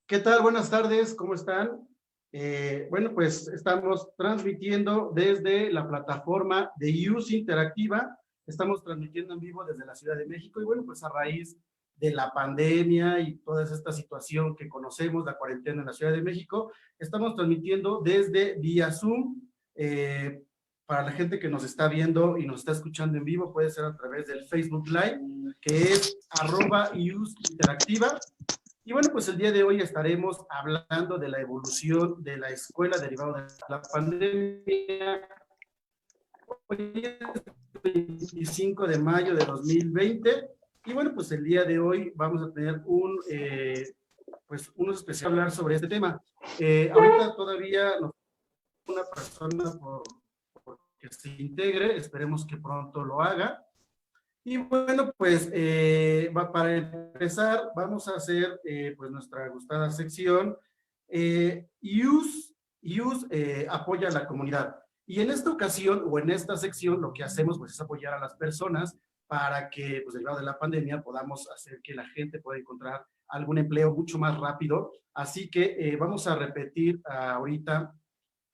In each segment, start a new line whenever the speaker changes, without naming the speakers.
¿Qué tal? Buenas tardes, ¿cómo están? Bueno, pues estamos transmitiendo desde la plataforma de IUS Interactiva. Estamos transmitiendo en vivo desde la Ciudad de México y bueno, pues a raíz de la pandemia y toda esta situación que conocemos, la cuarentena en la Ciudad de México, estamos transmitiendo desde vía Zoom. Eh, para la gente que nos está viendo y nos está escuchando en vivo, puede ser a través del Facebook Live, que es @IUS Interactiva. Y bueno, pues el día de hoy estaremos hablando de la evolución de la escuela derivado de la pandemia. Hoy es 25 de mayo de 2020 y bueno, pues el día de hoy vamos a tener pues unos especial hablar sobre este tema. Ahorita todavía nos una persona por que se integre, esperemos que pronto lo haga. Y bueno, pues para empezar vamos a hacer pues nuestra gustada sección. IUS apoya a la comunidad. Y en esta ocasión o en esta sección lo que hacemos pues es apoyar a las personas para que pues derivado de la pandemia podamos hacer que la gente pueda encontrar algún empleo mucho más rápido. Así que vamos a repetir ahorita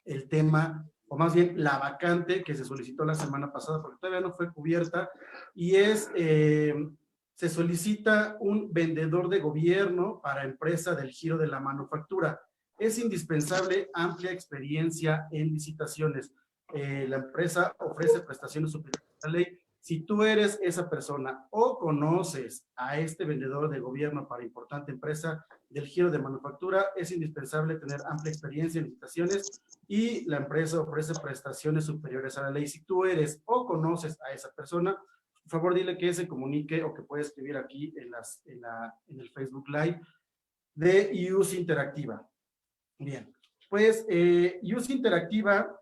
el tema, o más bien la vacante que se solicitó la semana pasada, porque todavía no fue cubierta, y se solicita un vendedor de gobierno para empresa del giro de la manufactura. Es indispensable amplia experiencia en licitaciones. La empresa ofrece prestaciones superiores a la ley. Si tú eres esa persona o conoces a este vendedor de gobierno para importante empresa del giro de manufactura, es indispensable tener amplia experiencia en licitaciones y la empresa ofrece prestaciones superiores a la ley. Si tú eres o conoces a esa persona, por favor dile que se comunique o que puede escribir aquí en el Facebook Live de IUS Interactiva. Bien, pues IUS Interactiva,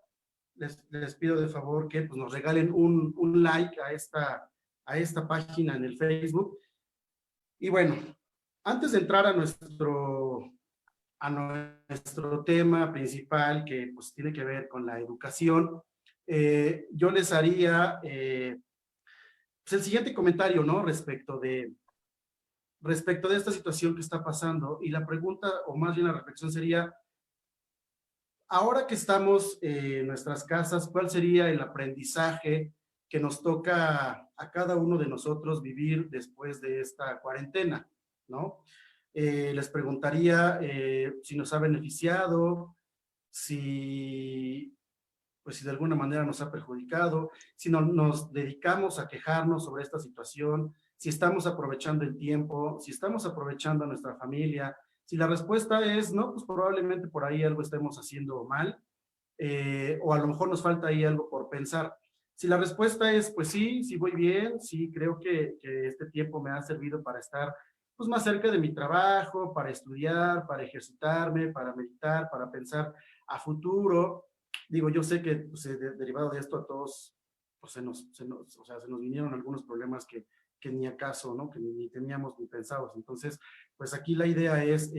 les pido de favor que pues, nos regalen un like a esta página en el Facebook. Y bueno, antes de entrar a nuestro tema principal, que pues tiene que ver con la educación, yo les haría pues, el siguiente comentario, ¿no? Respecto de esta situación que está pasando, y la pregunta, o más bien la reflexión sería, ahora que estamos en nuestras casas, ¿cuál sería el aprendizaje que nos toca a cada uno de nosotros vivir después de esta cuarentena, ¿no? Les preguntaría si nos ha beneficiado, si, pues si de alguna manera nos ha perjudicado, si no, nos dedicamos a quejarnos sobre esta situación, si estamos aprovechando el tiempo, si estamos aprovechando a nuestra familia. Si la respuesta es no, pues probablemente por ahí algo estemos haciendo mal, o a lo mejor nos falta ahí algo por pensar. Si la respuesta es, pues sí, sí voy bien, sí creo que este tiempo me ha servido para estar pues, más cerca de mi trabajo, para estudiar, para ejercitarme, para meditar, para pensar a futuro. Digo, yo sé que pues, derivado de esto a todos pues, o sea, se nos vinieron algunos problemas que ni acaso, ¿no? Que ni teníamos ni pensados. Entonces, pues aquí la idea es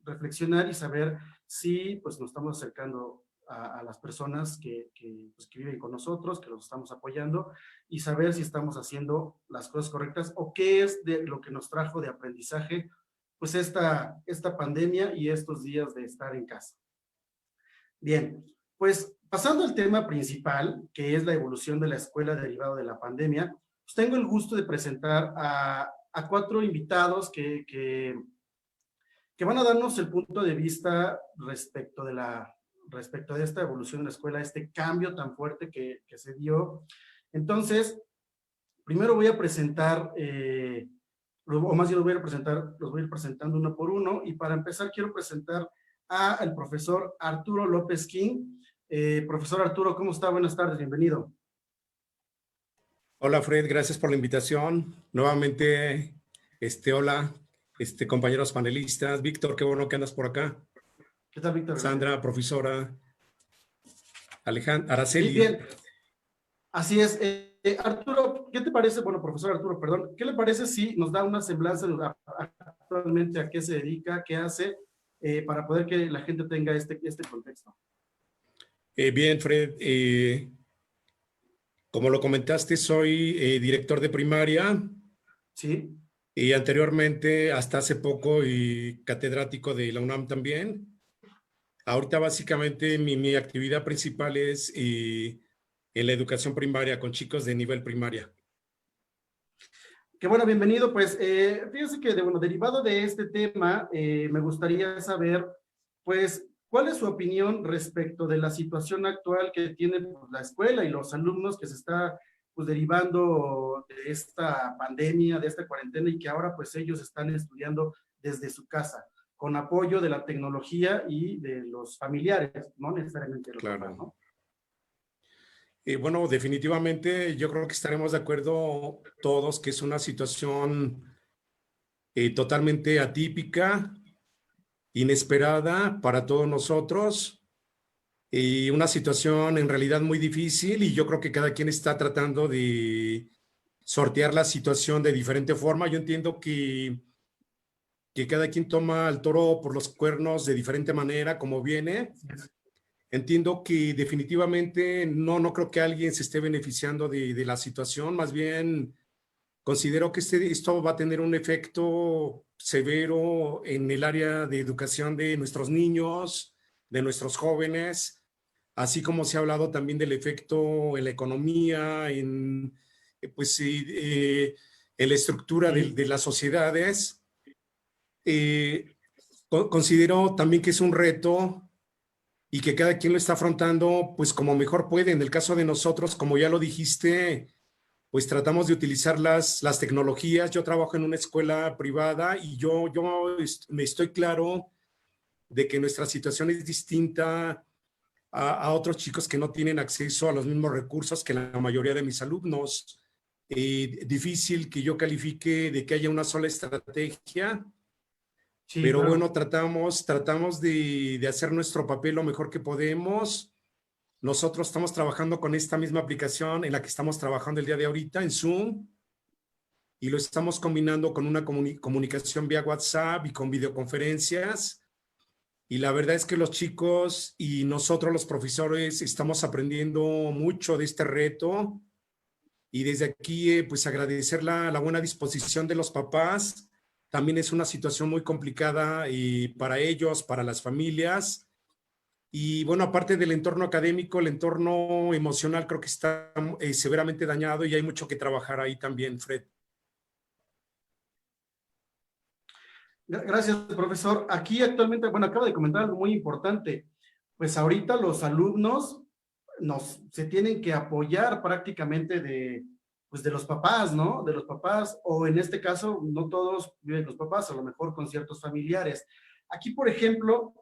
reflexionar y saber si pues nos estamos acercando a las personas pues, que viven con nosotros, que los estamos apoyando, y saber si estamos haciendo las cosas correctas o qué es de lo que nos trajo de aprendizaje pues esta pandemia y estos días de estar en casa. Bien, pues pasando al tema principal, que es la evolución de la escuela derivado de la pandemia, pues tengo el gusto de presentar a 4 invitados que van a darnos el punto de vista respecto de esta evolución de la escuela, este cambio tan fuerte que se dio. Entonces, primero voy a presentar, o más bien los voy a ir presentando uno por uno, y para empezar quiero presentar al profesor Arturo López King. Profesor Arturo, ¿cómo está? Buenas tardes, bienvenido.
Hola Fred, gracias por la invitación. Nuevamente, hola, compañeros panelistas. Víctor, qué bueno que andas por acá.
¿Qué tal, Víctor?
Sandra, profesora. Alejandra,
Sí,
Araceli.
bien. Así es. Arturo, ¿qué te parece? Bueno, profesor Arturo, perdón. ¿Qué le parece si nos da una semblanza actualmente a qué se dedica, qué hace, para poder que la gente tenga este contexto?
Bien, Fred. Como lo comentaste, soy director de primaria.
Sí.
y anteriormente, hasta hace poco, y catedrático de la UNAM también. Ahorita básicamente mi actividad principal es en la educación primaria con chicos de nivel primaria.
Qué bueno, bienvenido. Pues fíjense que, bueno, derivado de este tema, me gustaría saber, pues, ¿cuál es su opinión respecto de la situación actual que tiene pues, la escuela y los alumnos que se está, pues, derivando de esta pandemia, de esta cuarentena y que ahora, pues, ellos están estudiando desde su casa, con apoyo de la tecnología y de los familiares, no necesariamente de los papás,
Claro.
¿no?
Bueno, definitivamente yo creo que estaremos de acuerdo todos que es una situación totalmente atípica, inesperada para todos nosotros y una situación en realidad muy difícil, y yo creo que cada quien está tratando de sortear la situación de diferente forma. Yo entiendo que cada quien toma el toro por los cuernos de diferente manera, como viene. Entiendo que definitivamente no creo que alguien se esté beneficiando de la situación. Más bien considero que esto va a tener un efecto severo en el área de educación de nuestros niños, de nuestros jóvenes, así como se ha hablado también del efecto en la economía, pues, sí, en la estructura
Sí.
de las sociedades. Eh, Considero también que es un reto y que cada quien lo está afrontando pues como mejor puede. En el caso de nosotros, como ya lo dijiste, pues tratamos de utilizar las tecnologías. Yo trabajo en una escuela privada y me estoy claro de que nuestra situación es distinta a otros chicos que no tienen acceso a los mismos recursos que la mayoría de mis alumnos. Difícil que yo califique de que haya una sola estrategia,
Sí,
pero
claro.
bueno, tratamos de hacer nuestro papel lo mejor que podemos. Nosotros estamos trabajando con esta misma aplicación en la que estamos trabajando el día de ahorita, en Zoom, y lo estamos combinando con una comunicación vía WhatsApp y con videoconferencias. Y la verdad es que los chicos y nosotros los profesores estamos aprendiendo mucho de este reto. Y desde aquí, pues agradecer la buena disposición de los papás. También es una situación muy complicada para ellos, para las familias. Y bueno, aparte del entorno académico, el entorno emocional creo que está severamente dañado y hay mucho que trabajar ahí también, Fred.
Gracias, profesor. Aquí actualmente, bueno, acaba de comentar algo muy importante. Pues ahorita los alumnos se tienen que apoyar prácticamente pues de los papás, ¿no? De los papás, o en este caso, no todos viven los papás, a lo mejor con ciertos familiares. Aquí, por ejemplo,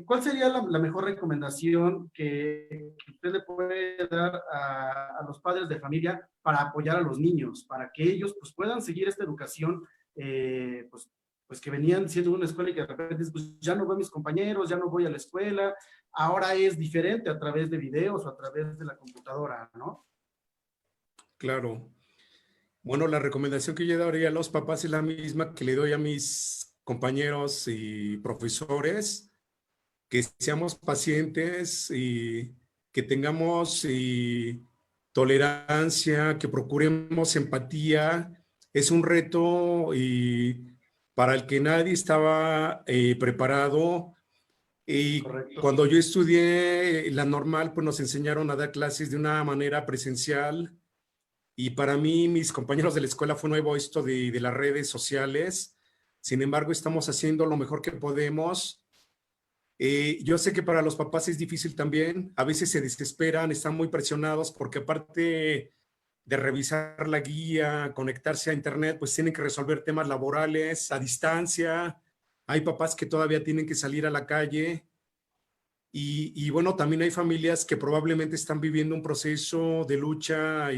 ¿cuál sería la mejor recomendación que usted le puede dar a los padres de familia para apoyar a los niños, para que ellos pues, puedan seguir esta educación pues que venían siendo una escuela y que de repente pues, ya no veo a mis compañeros, ya no voy a la escuela, ahora es diferente a través de videos o a través de la computadora, ¿no?
Claro. Bueno, la recomendación que yo daría a los papás es la misma que le doy a mis compañeros y profesores, que seamos pacientes y que tengamos tolerancia, que procuremos empatía. Es un reto para el que nadie estaba preparado. Y
Correcto.
cuando yo estudié la normal, pues nos enseñaron a dar clases de una manera presencial. Y para mí, mis compañeros de la escuela, fue nuevo esto de las redes sociales. Sin embargo, estamos haciendo lo mejor que podemos. Yo sé que para los papás es difícil también. A veces se desesperan, están muy presionados porque aparte de revisar la guía, conectarse a internet, pues tienen que resolver temas laborales a distancia. Hay papás que todavía tienen que salir a la calle. Y bueno, también hay familias que probablemente están viviendo un proceso de lucha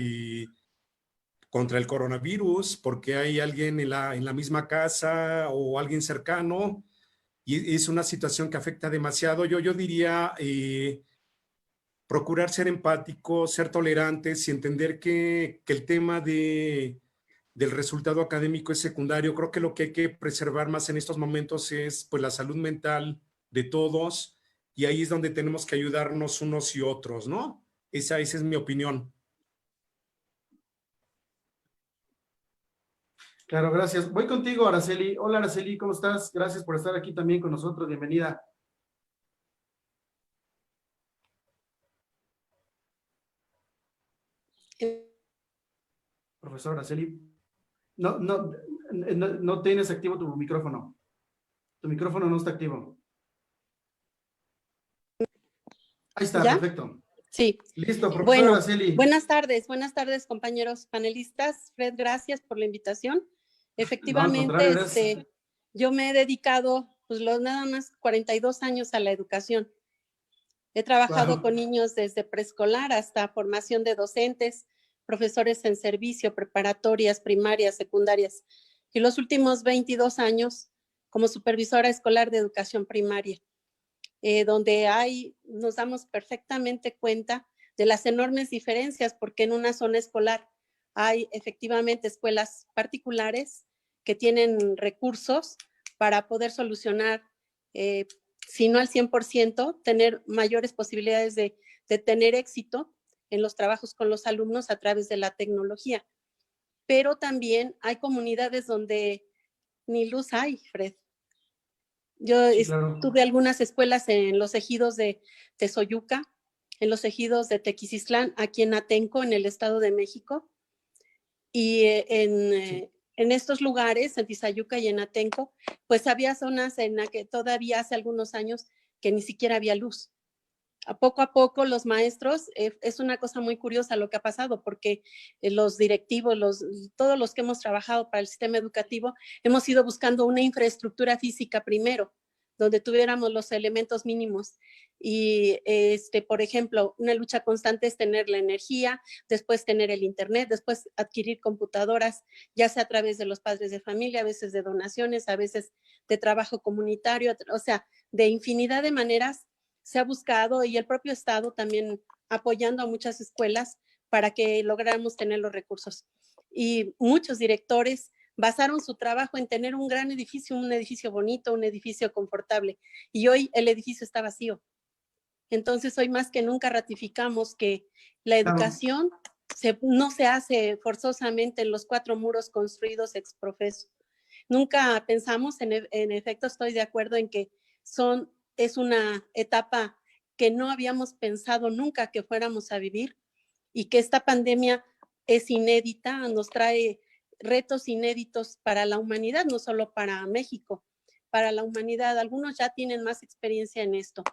contra el coronavirus, porque hay alguien en la misma casa o alguien cercano, y es una situación que afecta demasiado. Yo diría procurar ser empáticos, ser tolerantes y entender que el tema del resultado académico es secundario. Creo que lo que hay que preservar más en estos momentos es pues la salud mental de todos, y ahí es donde tenemos que ayudarnos unos y otros, ¿no? Esa es mi opinión.
Claro, gracias. Voy contigo, Araceli. Hola, Araceli, ¿cómo estás? Gracias por estar aquí también con nosotros. Bienvenida. Profesor Araceli. No tienes activo tu micrófono. Tu micrófono no está activo. Ahí está,
¿Ya?
perfecto.
Sí.
Listo, profesor
Bueno,
Araceli.
buenas tardes, compañeros panelistas. Fred, gracias por la invitación.
No, al contrario,
Efectivamente,
gracias.
yo me he dedicado, pues, nada más 42 años a la educación. He trabajado
Wow.
con niños desde preescolar hasta formación de docentes, profesores en servicio, preparatorias, primarias, secundarias, y los últimos 22 años como supervisora escolar de educación primaria. Donde nos damos perfectamente cuenta de las enormes diferencias, porque en una zona escolar hay efectivamente escuelas particulares que tienen recursos para poder solucionar, si no al 100%, tener mayores posibilidades de tener éxito en los trabajos con los alumnos a través de la tecnología. Pero también hay comunidades donde ni luz hay, Fred. Yo
Sí, claro.
tuve algunas escuelas en los ejidos de Tezoyuca, en los ejidos de Tequisistlán, aquí en Atenco, en el Estado de México. Y en estos lugares, en Tizayuca y en Atenco, pues había zonas en las que todavía hace algunos años que ni siquiera había luz. A poco los maestros, es una cosa muy curiosa lo que ha pasado, porque los directivos, todos los que hemos trabajado para el sistema educativo, hemos ido buscando una infraestructura física primero, donde tuviéramos los elementos mínimos. Y, por ejemplo, una lucha constante es tener la energía, después tener el internet, después adquirir computadoras, ya sea a través de los padres de familia, a veces de donaciones, a veces de trabajo comunitario, o sea, de infinidad de maneras se ha buscado, y el propio Estado también apoyando a muchas escuelas para que lográramos tener los recursos. Y muchos directores basaron su trabajo en tener un gran edificio, un edificio bonito, un edificio confortable. Y hoy el edificio está vacío. Entonces, hoy más que nunca ratificamos que la educación no se hace forzosamente en los 4 muros construidos ex profeso. Nunca pensamos, en efecto, estoy de acuerdo en que es una etapa que no habíamos pensado nunca que fuéramos a vivir, y que esta pandemia es inédita, nos trae retos inéditos para la humanidad, no solo para México, para la humanidad. Algunos ya tienen más experiencia en esto.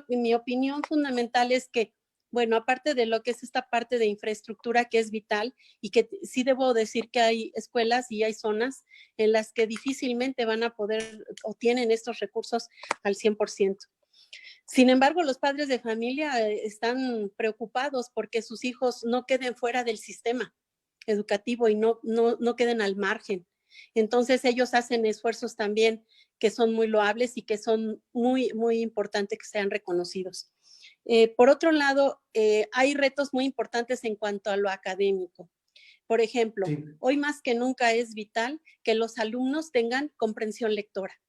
Mi opinión fundamental es que, bueno, aparte de lo que es esta parte de infraestructura que es vital, y que sí debo decir que hay escuelas y hay zonas en las que difícilmente van a poder o tienen estos recursos al 100%. Sin embargo, los padres de familia están preocupados porque sus hijos no queden fuera del sistema educativo y no queden al margen. Entonces, ellos hacen esfuerzos también que son muy loables y que son muy, muy importantes que sean reconocidos. Por otro lado, hay retos muy importantes en cuanto a lo académico. Por ejemplo, hoy más que nunca es vital que los alumnos tengan comprensión lectora,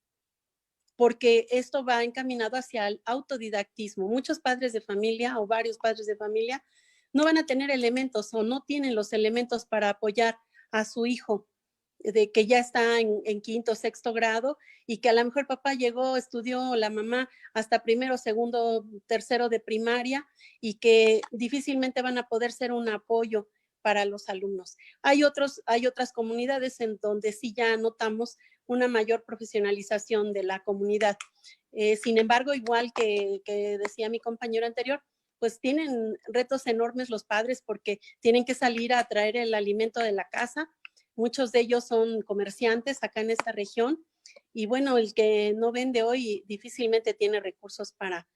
porque esto va encaminado hacia el autodidactismo. Muchos padres de familia o varios padres de familia no van a tener elementos o no tienen los elementos para apoyar a su hijo de que ya está en quinto, sexto grado, y que a lo mejor papá llegó, estudió, la mamá hasta primero, segundo, tercero de primaria, y que difícilmente van a poder ser un apoyo para los alumnos. Hay otras comunidades en donde sí ya notamos una mayor profesionalización de la comunidad. Sin embargo, igual que decía mi compañero anterior, pues tienen retos enormes los padres, porque tienen que salir a traer el alimento de la casa. Muchos de ellos son comerciantes acá en esta región, y bueno, el que no vende hoy difícilmente tiene recursos para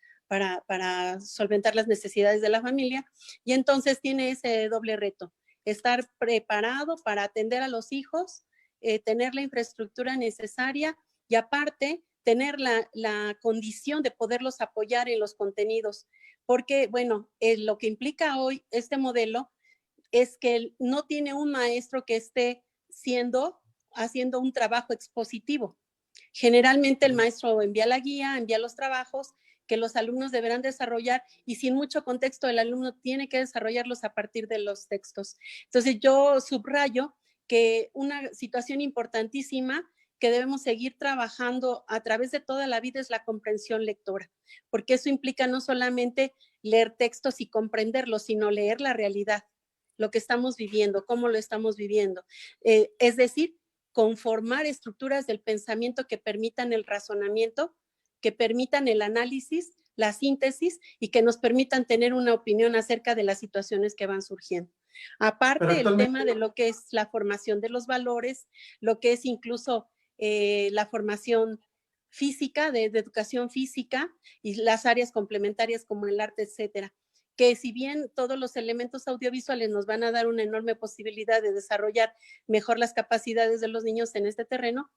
solventar las necesidades de la familia, y entonces tiene ese doble reto: estar preparado para atender a los hijos, tener la infraestructura necesaria, y aparte tener la condición de poderlos apoyar en los contenidos, porque bueno, lo que implica hoy este modelo es que no tiene un maestro que esté haciendo un trabajo expositivo. Generalmente el maestro envía la guía, envía los trabajos que los alumnos deberán desarrollar, y sin mucho contexto el alumno tiene que desarrollarlos a partir de los textos. Entonces yo subrayo que una situación importantísima que debemos seguir trabajando a través de toda la vida es la comprensión lectora, porque eso implica no solamente leer textos y comprenderlos, sino leer la realidad, lo que estamos viviendo, cómo lo estamos viviendo. Es decir, conformar estructuras del pensamiento que permitan el razonamiento, que permitan el análisis, la síntesis y que nos permitan tener una opinión acerca de las situaciones que van surgiendo. Aparte, el tema de lo que es la formación de los valores, lo que es incluso la formación física, de educación física y las áreas complementarias como el arte, etcétera, que si bien todos los elementos audiovisuales nos van a dar una enorme posibilidad de desarrollar mejor las capacidades de los niños en este terreno,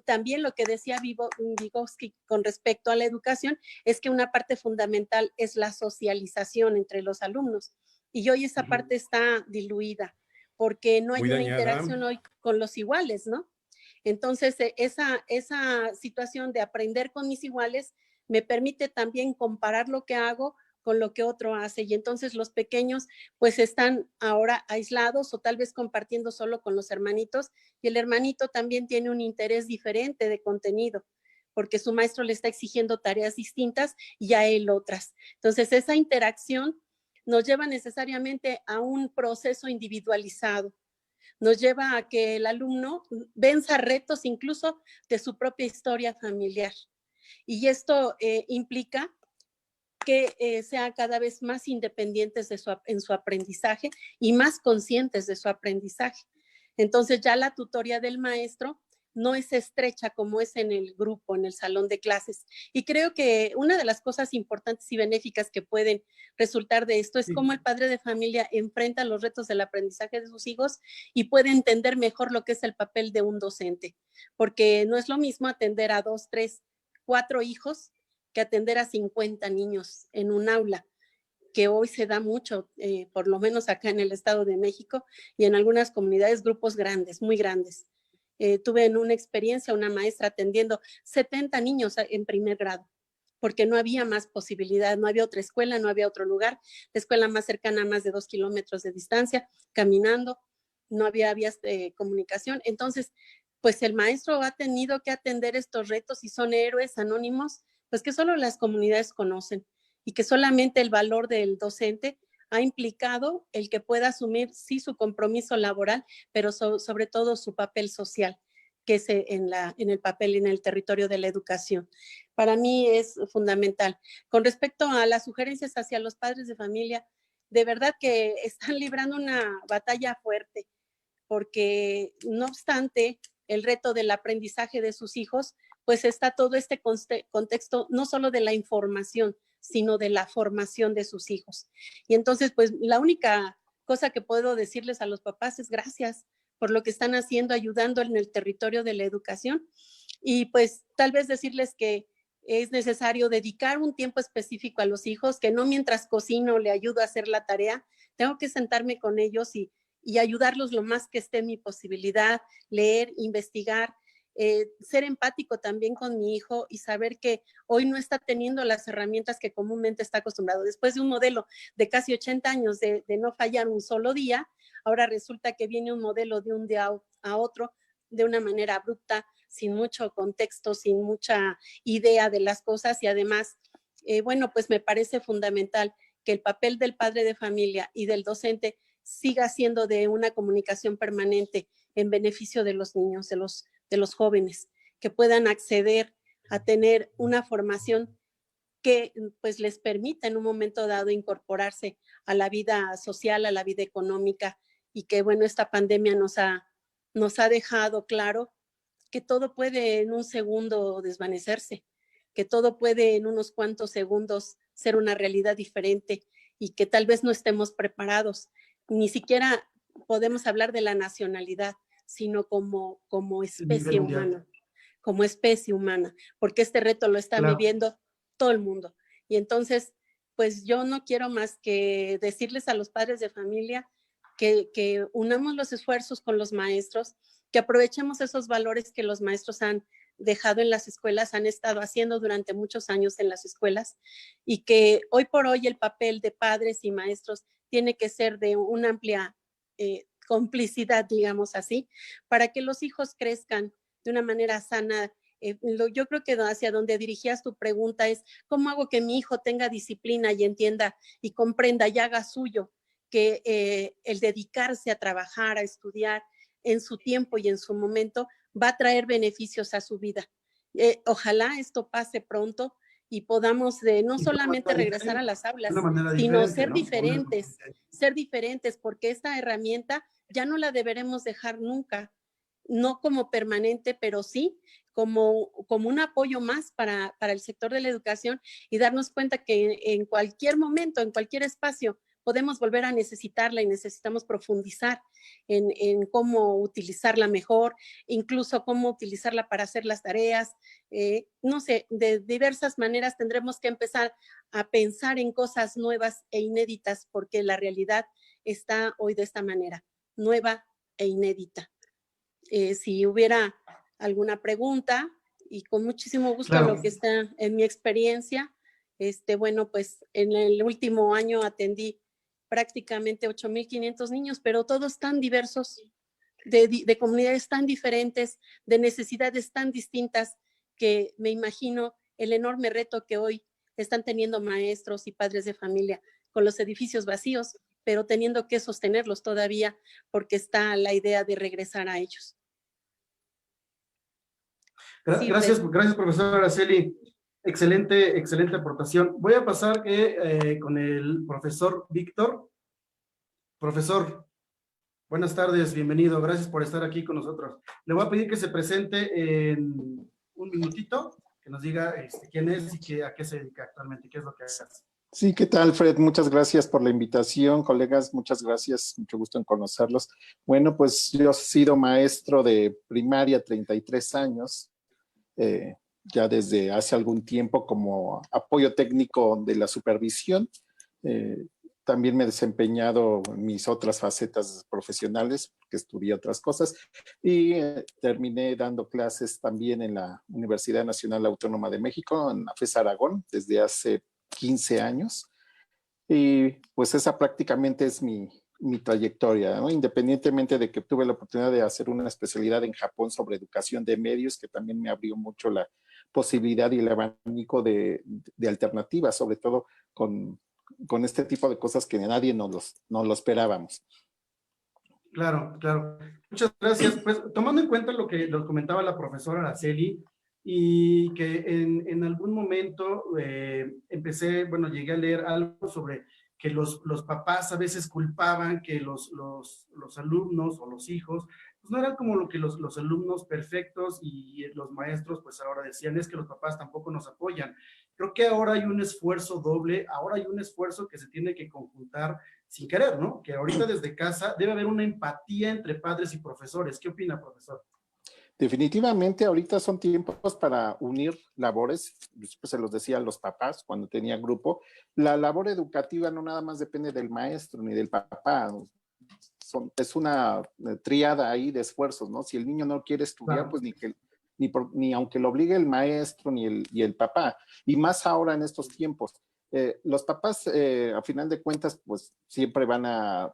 también lo que decía Vygotsky con respecto a la educación es que una parte fundamental es la socialización entre los alumnos y hoy esa parte está diluida porque no hay una interacción hoy con los iguales, ¿no? Entonces, esa situación de aprender con mis iguales me permite también comparar lo que hago con lo que otro hace. Y entonces los pequeños pues están ahora aislados o tal vez compartiendo solo con los hermanitos y el hermanito también tiene un interés diferente de contenido porque su maestro le está exigiendo tareas distintas y a él otras. Entonces, esa interacción nos lleva necesariamente a un proceso individualizado. Nos lleva a que el alumno venza retos incluso de su propia historia familiar. Y esto implica que sean cada vez más independientes en su aprendizaje y más conscientes de su aprendizaje. Entonces ya la tutoría del maestro no es estrecha como es en el grupo, en el salón de clases. Y creo que una de las cosas importantes y benéficas que pueden resultar de esto es cómo el padre de familia enfrenta los retos del aprendizaje de sus hijos y puede entender mejor lo que es el papel de un docente. Porque no es lo mismo atender a 2, 3, 4 hijos que atender a 50 niños en un aula, que hoy se da mucho, por lo menos acá en el Estado de México y en algunas comunidades, grupos grandes, muy grandes. Tuve en una experiencia una maestra atendiendo 70 niños en primer grado, porque no había más posibilidad, no había otra escuela, no había otro lugar, la escuela más cercana a más de 2 kilómetros de distancia, caminando, no había vías de comunicación. Entonces, pues el maestro ha tenido que atender estos retos y son héroes anónimos, pues que solo las comunidades conocen y que solamente el valor del docente ha implicado el que pueda asumir, sí, su compromiso laboral, pero sobre todo su papel social, que es en el papel, en el territorio de la educación. Para mí es fundamental. Con respecto a las sugerencias hacia los padres de familia, de verdad que están librando una batalla fuerte, porque no obstante el reto del aprendizaje de sus hijos, pues está todo este contexto no solo de la información, sino de la formación de sus hijos. Y entonces, pues la única cosa que puedo decirles a los papás es gracias por lo que están haciendo, ayudando en el territorio de la educación. Y pues tal vez decirles que es necesario dedicar un tiempo específico a los hijos, que no mientras cocino le ayudo a hacer la tarea, tengo que sentarme con ellos y ayudarlos lo más que esté en mi posibilidad, leer, investigar, ser empático también con mi hijo y saber que hoy no está teniendo las herramientas que comúnmente está acostumbrado. Después de un modelo de casi 80 años de no fallar un solo día, ahora resulta que viene un modelo de un día a otro de una manera abrupta, sin mucho contexto, sin mucha idea de las cosas y además, bueno, pues me parece fundamental que el papel del padre de familia y del docente siga siendo de una comunicación permanente en beneficio de los niños, de los jóvenes, que puedan acceder a tener una formación que pues les permita en un momento dado incorporarse a la vida social, a la vida económica y que bueno, esta pandemia nos ha dejado claro que todo puede en un segundo desvanecerse, que todo puede en unos cuantos segundos ser una realidad diferente y que tal vez no estemos preparados. Ni siquiera podemos hablar de la nacionalidad, sino como especie humana, como especie humana, porque este reto lo está viviendo todo el mundo. Y entonces, pues yo no quiero más que decirles a los padres de familia que unamos los esfuerzos con los maestros, que aprovechemos esos valores que los maestros han dejado en las escuelas, han estado haciendo durante muchos años en las escuelas y que hoy por hoy el papel de padres y maestros tiene que ser de una amplia complicidad, digamos así, para que los hijos crezcan de una manera sana. Yo creo que hacia donde dirigías tu pregunta es, ¿cómo hago que mi hijo tenga disciplina y entienda y comprenda y haga suyo que el dedicarse a trabajar, a estudiar en su tiempo y en su momento va a traer beneficios a su vida? Ojalá esto pase pronto y podamos no solamente regresar a las aulas, sino ser diferentes, porque esta herramienta ya no la deberemos dejar nunca, no como permanente, pero sí como un apoyo más para el sector de la educación, y darnos cuenta que en cualquier momento, en cualquier espacio, podemos volver a necesitarla y necesitamos profundizar en cómo utilizarla mejor, incluso cómo utilizarla para hacer las tareas. No sé, de diversas maneras tendremos que empezar a pensar en cosas nuevas e inéditas, porque la realidad está hoy de esta manera, nueva e inédita. Si hubiera alguna pregunta, y con muchísimo gusto, claro, lo que está en mi experiencia, bueno, pues en el último año atendí prácticamente 8,500 niños, pero todos tan diversos, de comunidades tan diferentes, de necesidades tan distintas, que me imagino el enorme reto que hoy están teniendo maestros y padres de familia con los edificios vacíos, pero teniendo que sostenerlos todavía porque está la idea de regresar a ellos.
Gracias, profesora Araceli. Excelente aportación. Voy a pasar con el profesor Víctor. Profesor, buenas tardes, bienvenido. Gracias por estar aquí con nosotros. Le voy a pedir que se presente en un minutito, que nos diga quién es y a qué se dedica actualmente, qué es lo que hace.
Sí, ¿qué tal, Fred? Muchas gracias por la invitación, colegas, muchas gracias, mucho gusto en conocerlos. Bueno, pues yo he sido maestro de primaria 33 años, ya desde hace algún tiempo como apoyo técnico de la supervisión. También me he desempeñado en mis otras facetas profesionales, que estudié otras cosas, y terminé dando clases también en la Universidad Nacional Autónoma de México, en la FES Aragón, desde hace 15 años, y pues esa prácticamente es mi trayectoria, ¿no? Independientemente de que tuve la oportunidad de hacer una especialidad en Japón sobre educación de medios, que también me abrió mucho la posibilidad y el abanico de alternativas, sobre todo con este tipo de cosas que nadie nos lo esperábamos.
Claro, claro. Muchas gracias. Pues tomando en cuenta lo que comentaba la profesora Araceli, y que en algún momento llegué a leer algo sobre que los papás a veces culpaban que los alumnos o los hijos, pues no eran como lo que los alumnos perfectos, y los maestros pues ahora decían, es que los papás tampoco nos apoyan. Creo que ahora hay un esfuerzo doble, ahora hay un esfuerzo que se tiene que conjuntar sin querer, ¿no? Que ahorita desde casa debe haber una empatía entre padres y profesores. ¿Qué opina, profesor?
Definitivamente ahorita son tiempos para unir labores, pues se los decía a los papás cuando tenía grupo, la labor educativa no nada más depende del maestro ni del papá, es una tríada ahí de esfuerzos, ¿no? Si el niño no quiere estudiar, claro, pues ni aunque lo obligue el maestro ni el papá, y más ahora en estos tiempos. Los papás, a final de cuentas, pues siempre van a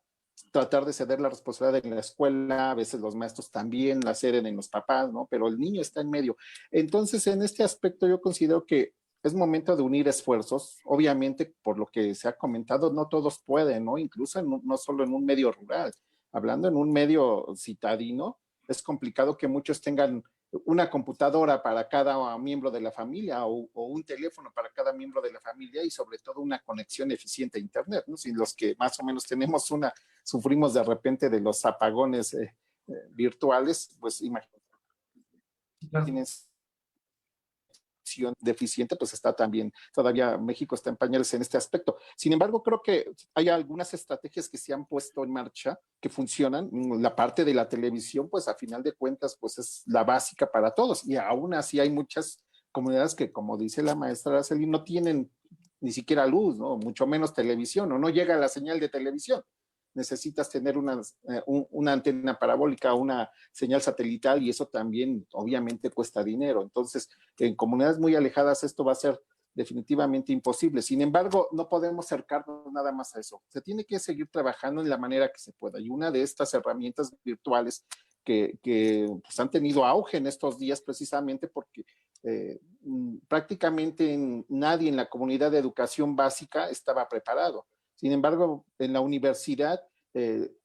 tratar de ceder la responsabilidad en la escuela, a veces los maestros también la ceden en los papás, ¿no? Pero el niño está en medio. Entonces, en este aspecto yo considero que es momento de unir esfuerzos. Obviamente, por lo que se ha comentado, no todos pueden, ¿no? Incluso no solo en un medio rural. Hablando en un medio citadino, es complicado que muchos tengan una computadora para cada miembro de la familia o un teléfono para cada miembro de la familia, y sobre todo una conexión eficiente a internet, ¿no? Si los que más o menos tenemos sufrimos de repente de los apagones virtuales, pues imagínense, deficiente, pues está también, todavía México está en pañales en este aspecto. Sin embargo, creo que hay algunas estrategias que se han puesto en marcha que funcionan. La parte de la televisión, pues a final de cuentas, pues es la básica para todos, y aún así hay muchas comunidades que, como dice la maestra Araceli, no tienen ni siquiera luz, ¿no? Mucho menos televisión, o no llega la señal de televisión. Necesitas tener una antena parabólica, una señal satelital, y eso también obviamente cuesta dinero. Entonces, en comunidades muy alejadas esto va a ser definitivamente imposible. Sin embargo, no podemos acercarnos nada más a eso. Se tiene que seguir trabajando en la manera que se pueda. Y una de estas herramientas virtuales que pues, han tenido auge en estos días precisamente porque prácticamente nadie en la comunidad de educación básica estaba preparado. Sin embargo, en la universidad,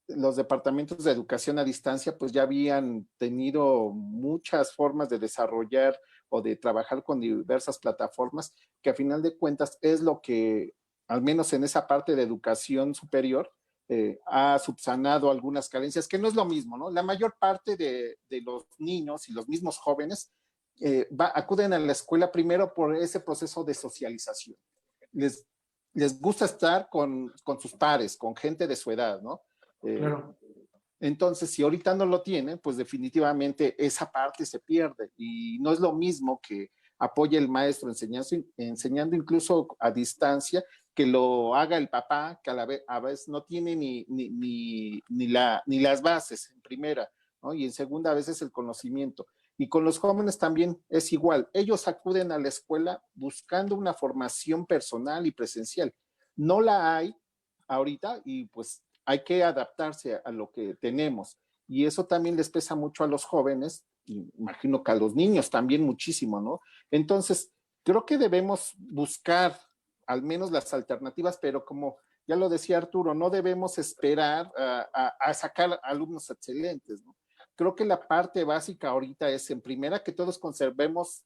los departamentos de educación a distancia pues ya habían tenido muchas formas de desarrollar o de trabajar con diversas plataformas que a final de cuentas es lo que, al menos en esa parte de educación superior, ha subsanado algunas carencias, que no es lo mismo, ¿no? La mayor parte de los niños y los mismos jóvenes acuden a la escuela primero por ese proceso de socialización. Les gusta estar con sus pares, con gente de su edad, ¿no?
Claro.
Entonces, si ahorita no lo tienen, pues definitivamente esa parte se pierde y no es lo mismo que apoye el maestro enseñando incluso a distancia, que lo haga el papá, que a veces no tiene ni las bases en primera, ¿no? Y en segunda a veces el conocimiento. Y con los jóvenes también es igual. Ellos acuden a la escuela buscando una formación personal y presencial. No la hay ahorita y pues hay que adaptarse a lo que tenemos. Y eso también les pesa mucho a los jóvenes, y imagino que a los niños también muchísimo, ¿no? Entonces, creo que debemos buscar al menos las alternativas, pero como ya lo decía Arturo, no debemos esperar a sacar alumnos excelentes, ¿no? Creo que la parte básica ahorita es, en primera, que todos conservemos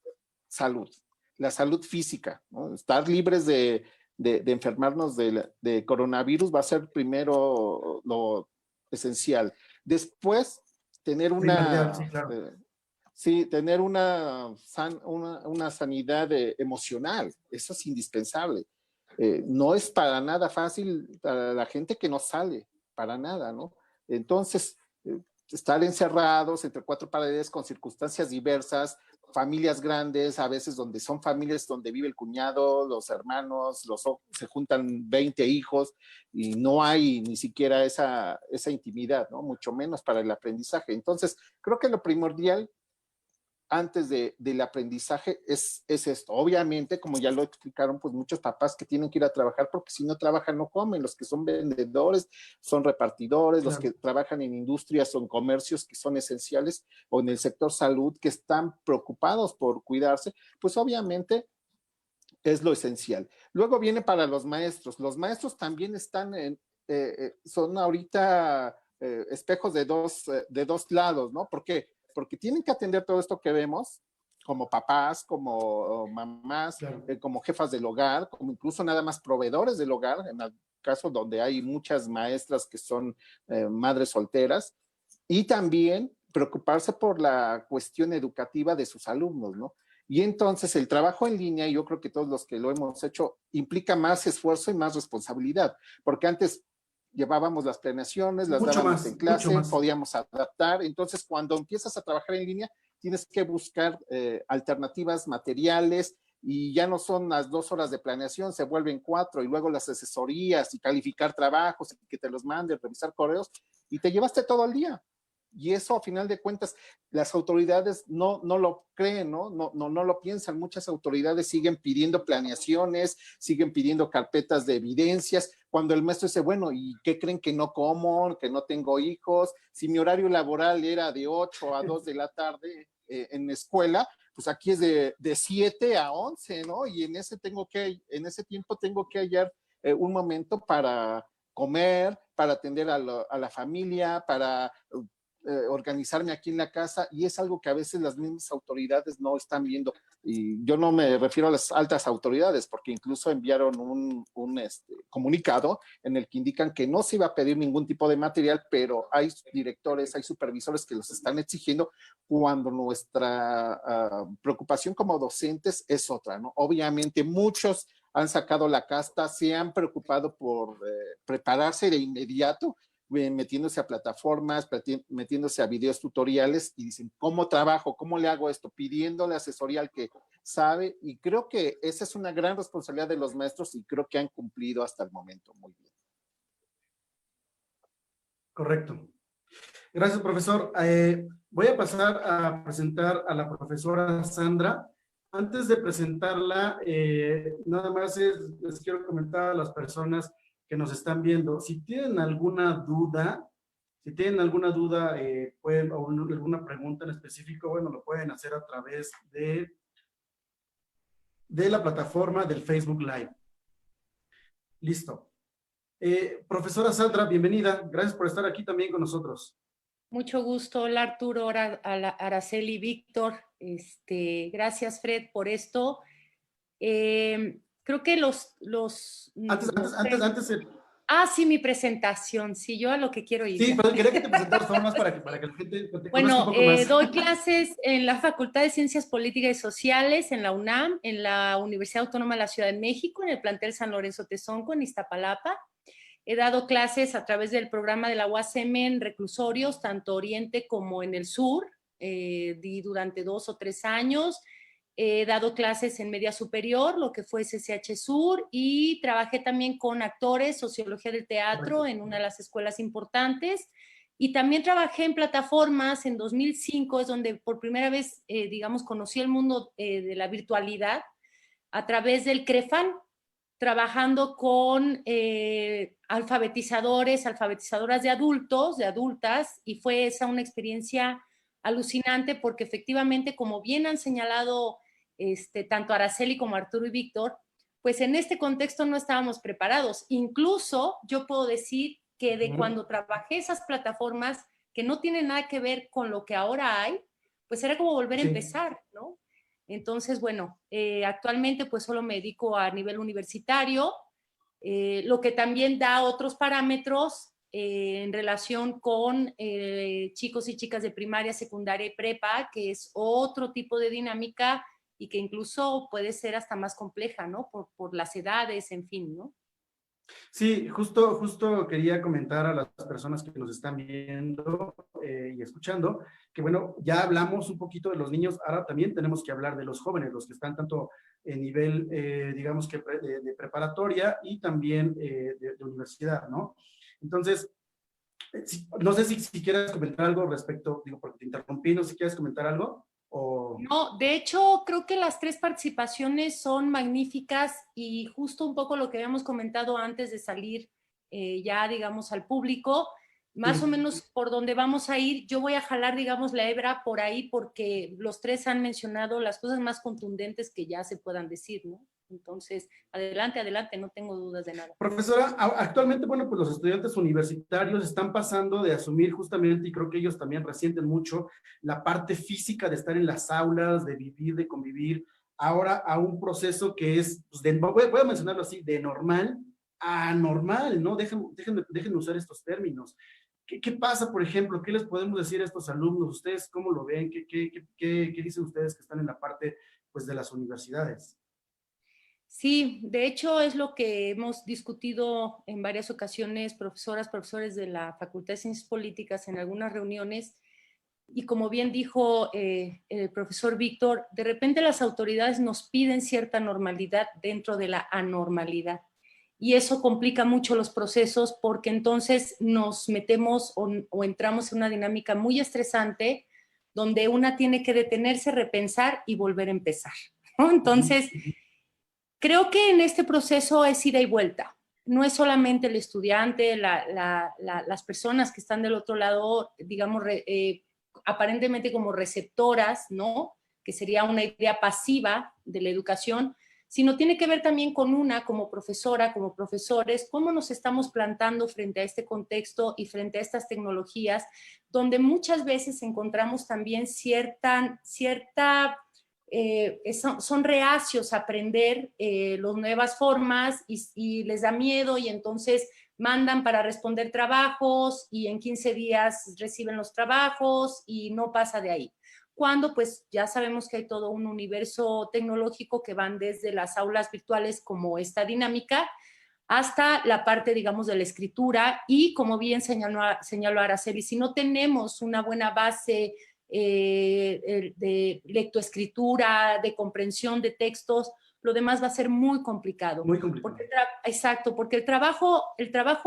salud, la salud física, ¿no? Estar libres de enfermarnos de coronavirus va a ser primero lo esencial. Después, tener una,
Sí, claro.
tener una sanidad emocional, eso es indispensable. No es para nada fácil para la gente que no sale, para nada, ¿no? Entonces, estar encerrados entre cuatro paredes con circunstancias diversas, familias grandes, a veces donde son familias donde vive el cuñado, los hermanos, se juntan 20 hijos y no hay ni siquiera esa intimidad, ¿no? Mucho menos para el aprendizaje. Entonces, creo que lo primordial antes del aprendizaje es esto. Obviamente, como ya lo explicaron, pues muchos papás que tienen que ir a trabajar porque si no trabajan no comen. Los que son vendedores son repartidores, claro. Los que trabajan en industrias o en comercios que son esenciales o en el sector salud que están preocupados por cuidarse, pues obviamente es lo esencial. Luego viene para los maestros. Los maestros también están son ahorita espejos de dos lados, ¿no? ¿Por qué? Porque tienen que atender todo esto que vemos, como papás, como mamás, claro. Como jefas del hogar, como incluso nada más proveedores del hogar, en el caso donde hay muchas maestras que son madres solteras, y también preocuparse por la cuestión educativa de sus alumnos, ¿no? Y entonces el trabajo en línea, yo creo que todos los que lo hemos hecho, implica más esfuerzo y más responsabilidad, porque antes llevábamos las planeaciones, las dábamos en clase, podíamos adaptar. Entonces, cuando empiezas a trabajar en línea, tienes que buscar alternativas materiales y ya no son las 2 horas de planeación, se vuelven 4 y luego las asesorías y calificar trabajos y que te los manden, revisar correos y te llevaste todo el día. Y eso, a final de cuentas, las autoridades no lo creen, ¿no? No lo piensan. Muchas autoridades siguen pidiendo planeaciones, siguen pidiendo carpetas de evidencias, cuando el maestro dice, bueno, ¿y qué creen que no como, que no tengo hijos? Si mi horario laboral era de 8 a 2 de la tarde en la escuela, pues aquí es de 7 a 11, ¿no? Y en ese tiempo tengo que hallar un momento para comer, para atender a la familia, para organizarme aquí en la casa, y es algo que a veces las mismas autoridades no están viendo. Y yo no me refiero a las altas autoridades, porque incluso enviaron un comunicado en el que indican que no se iba a pedir ningún tipo de material, pero hay directores, hay supervisores que los están exigiendo, cuando nuestra preocupación como docentes es otra, ¿no? Obviamente muchos han sacado la casta, se han preocupado por prepararse de inmediato, metiéndose a plataformas, metiéndose a videos tutoriales y dicen, ¿cómo trabajo? ¿Cómo le hago esto? Pidiéndole asesoría al que sabe, y creo que esa es una gran responsabilidad de los maestros y creo que han cumplido hasta el momento muy bien.
Correcto. Gracias, profesor. Voy a pasar a presentar a la profesora Sandra. Antes de presentarla, nada más les quiero comentar a las personas que nos están viendo, si tienen alguna duda, pueden, o alguna pregunta en específico, bueno, lo pueden hacer a través de la plataforma del Facebook Live. Listo. Profesora Sandra, bienvenida. Gracias por estar aquí también con nosotros.
Mucho gusto. Hola Arturo, hola Araceli, Víctor. Gracias Fred por esto. Creo que
Antes.
Sí, mi presentación. Sí, yo a lo que quiero ir.
Sí, pero quería que te presentaras por más para que la gente te conozca un poco más.
Doy clases en la Facultad de Ciencias Políticas y Sociales, en la UNAM, en la Universidad Autónoma de la Ciudad de México, en el plantel San Lorenzo Tezonco, en Iztapalapa. He dado clases a través del programa de la UASM en reclusorios, tanto oriente como en el sur. Di durante 2 o 3 años. He dado clases en media superior, lo que fue SSH Sur, y trabajé también con actores, sociología del teatro, en una de las escuelas importantes. Y también trabajé en plataformas. En 2005 es donde por primera vez, digamos, conocí el mundo de la virtualidad a través del CREFAN, trabajando con alfabetizadoras de adultos, de adultas, y fue esa una experiencia alucinante porque efectivamente, como bien han señalado tanto Araceli como Arturo y Víctor, pues en este contexto no estábamos preparados. Incluso yo puedo decir que de cuando trabajé esas plataformas que no tienen nada que ver con lo que ahora hay, pues era como volver a empezar, ¿no? Entonces, bueno, actualmente pues solo me dedico a nivel universitario, lo que también da otros parámetros en relación con chicos y chicas de primaria, secundaria y prepa, que es otro tipo de dinámica y que incluso puede ser hasta más compleja, ¿no? Por las edades, en fin, ¿no?
Sí, justo quería comentar a las personas que nos están viendo y escuchando, que bueno, ya hablamos un poquito de los niños, ahora también tenemos que hablar de los jóvenes, los que están tanto en nivel, digamos que de preparatoria y también de universidad, ¿no? Entonces, no sé si quieres comentar algo respecto, digo, porque te interrumpí, no sé si quieres comentar algo.
No, de hecho, creo que las 3 participaciones son magníficas y justo un poco lo que habíamos comentado antes de salir ya, digamos, al público, más o menos por donde vamos a ir. Yo voy a jalar, digamos, la hebra por ahí porque los 3 han mencionado las cosas más contundentes que ya se puedan decir, ¿no? Entonces, adelante, no tengo dudas de nada.
Profesora, actualmente, bueno, pues los estudiantes universitarios están pasando de asumir justamente, y creo que ellos también resienten mucho, la parte física de estar en las aulas, de vivir, de convivir, ahora a un proceso que es, pues voy a mencionarlo así, de normal a anormal, ¿no? Dejen usar estos términos. ¿Qué pasa, por ejemplo? ¿Qué les podemos decir a estos alumnos? ¿Ustedes cómo lo ven? ¿Qué dicen ustedes que están en la parte, pues, de las universidades?
Sí, de hecho es lo que hemos discutido en varias ocasiones, profesores de la Facultad de Ciencias Políticas en algunas reuniones, y como bien dijo el profesor Víctor, de repente las autoridades nos piden cierta normalidad dentro de la anormalidad, y eso complica mucho los procesos porque entonces nos metemos o entramos en una dinámica muy estresante donde una tiene que detenerse, repensar y volver a empezar, ¿no? Entonces, creo que en este proceso es ida y vuelta. No es solamente el estudiante, las personas que están del otro lado, digamos, aparentemente como receptoras, ¿no? Que sería una idea pasiva de la educación, sino tiene que ver también con una, como profesora, como profesores, cómo nos estamos plantando frente a este contexto y frente a estas tecnologías, donde muchas veces encontramos también cierta son reacios a aprender las nuevas formas y les da miedo y entonces mandan para responder trabajos y en 15 días reciben los trabajos y no pasa de ahí. Cuando pues ya sabemos que hay todo un universo tecnológico que van desde las aulas virtuales como esta dinámica hasta la parte, digamos, de la escritura y como bien señaló Araceli, si no tenemos una buena base de lectoescritura, de comprensión de textos, lo demás va a ser muy complicado.
Muy complicado.
Exacto, porque el trabajo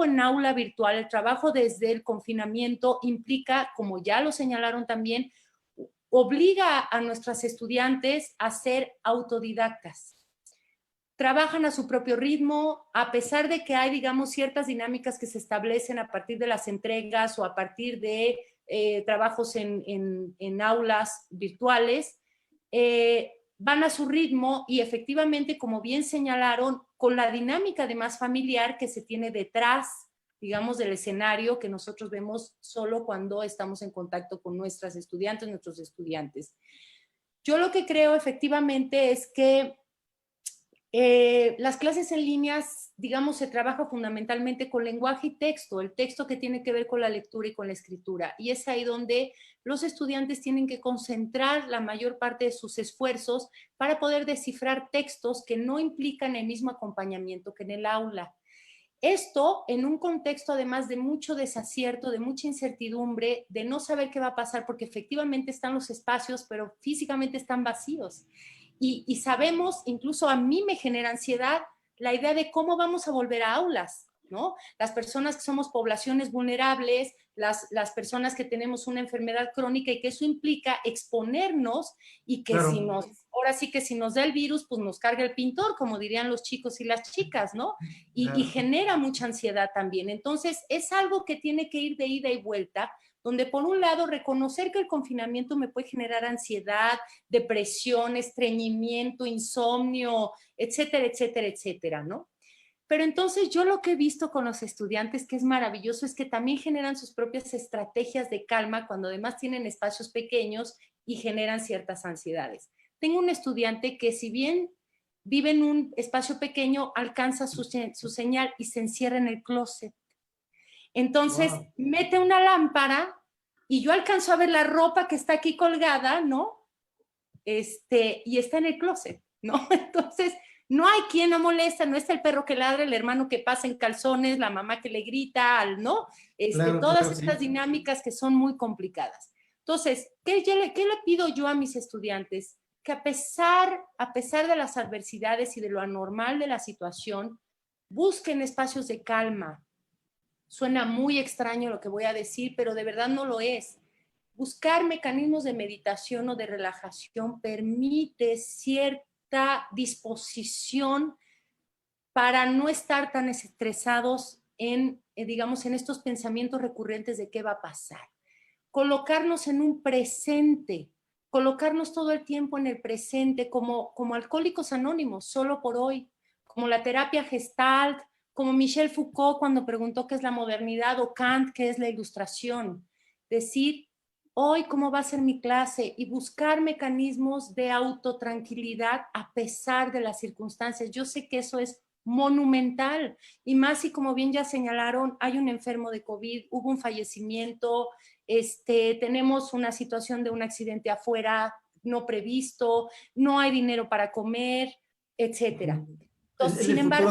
en aula virtual, el trabajo desde el confinamiento implica, como ya lo señalaron también, obliga a nuestras estudiantes a ser autodidactas. Trabajan a su propio ritmo, a pesar de que hay, digamos, ciertas dinámicas que se establecen a partir de las entregas o a partir de trabajos en aulas virtuales, van a su ritmo y efectivamente, como bien señalaron, con la dinámica además familiar que se tiene detrás, digamos, del escenario que nosotros vemos solo cuando estamos en contacto con nuestros estudiantes. Yo lo que creo efectivamente es que las clases en líneas, digamos, se trabaja fundamentalmente con lenguaje y texto, el texto que tiene que ver con la lectura y con la escritura. Y es ahí donde los estudiantes tienen que concentrar la mayor parte de sus esfuerzos para poder descifrar textos que no implican el mismo acompañamiento que en el aula. Esto en un contexto además de mucho desacierto, de mucha incertidumbre, de no saber qué va a pasar, porque efectivamente están los espacios, pero físicamente están vacíos. Y sabemos, incluso a mí me genera ansiedad la idea de cómo vamos a volver a aulas, ¿no? Las personas que somos poblaciones vulnerables, las personas que tenemos una enfermedad crónica y que eso implica exponernos y que
Claro.
si nos, ahora sí que si nos da el virus, pues nos carga el pintor, como dirían los chicos y las chicas, ¿no? Y genera mucha ansiedad también. Entonces, es algo que tiene que ir de ida y vuelta, donde por un lado reconocer que el confinamiento me puede generar ansiedad, depresión, estreñimiento, insomnio, etcétera, etcétera, etcétera, ¿no? Pero entonces yo lo que he visto con los estudiantes, que es maravilloso, es que también generan sus propias estrategias de calma cuando además tienen espacios pequeños y generan ciertas ansiedades. Tengo un estudiante que si bien vive en un espacio pequeño, alcanza su señal y se encierra en el closet. Entonces, mete una lámpara y yo alcanzo a ver la ropa que está aquí colgada, ¿no? Y está en el closet, ¿no? Entonces, no hay quien lo molesta, no está el perro que ladra, el hermano que pasa en calzones, la mamá que le grita, ¿no? Todas estas dinámicas que son muy complicadas. Entonces, ¿qué le pido yo a mis estudiantes? Que a pesar de las adversidades y de lo anormal de la situación, busquen espacios de calma. Suena muy extraño lo que voy a decir, pero de verdad no lo es. Buscar mecanismos de meditación o de relajación permite cierta disposición para no estar tan estresados digamos, en estos pensamientos recurrentes de qué va a pasar. Colocarnos en un presente, colocarnos todo el tiempo en el presente, como Alcohólicos Anónimos, solo por hoy, como la terapia Gestalt, como Michel Foucault cuando preguntó qué es la modernidad, o Kant qué es la ilustración. Decir, hoy cómo va a ser mi clase, y buscar mecanismos de autotranquilidad a pesar de las circunstancias. Yo sé que eso es monumental, y más si, como bien ya señalaron, hay un enfermo de COVID, hubo un fallecimiento, tenemos una situación de un accidente afuera no previsto, no hay dinero para comer, etcétera. Entonces, sin embargo,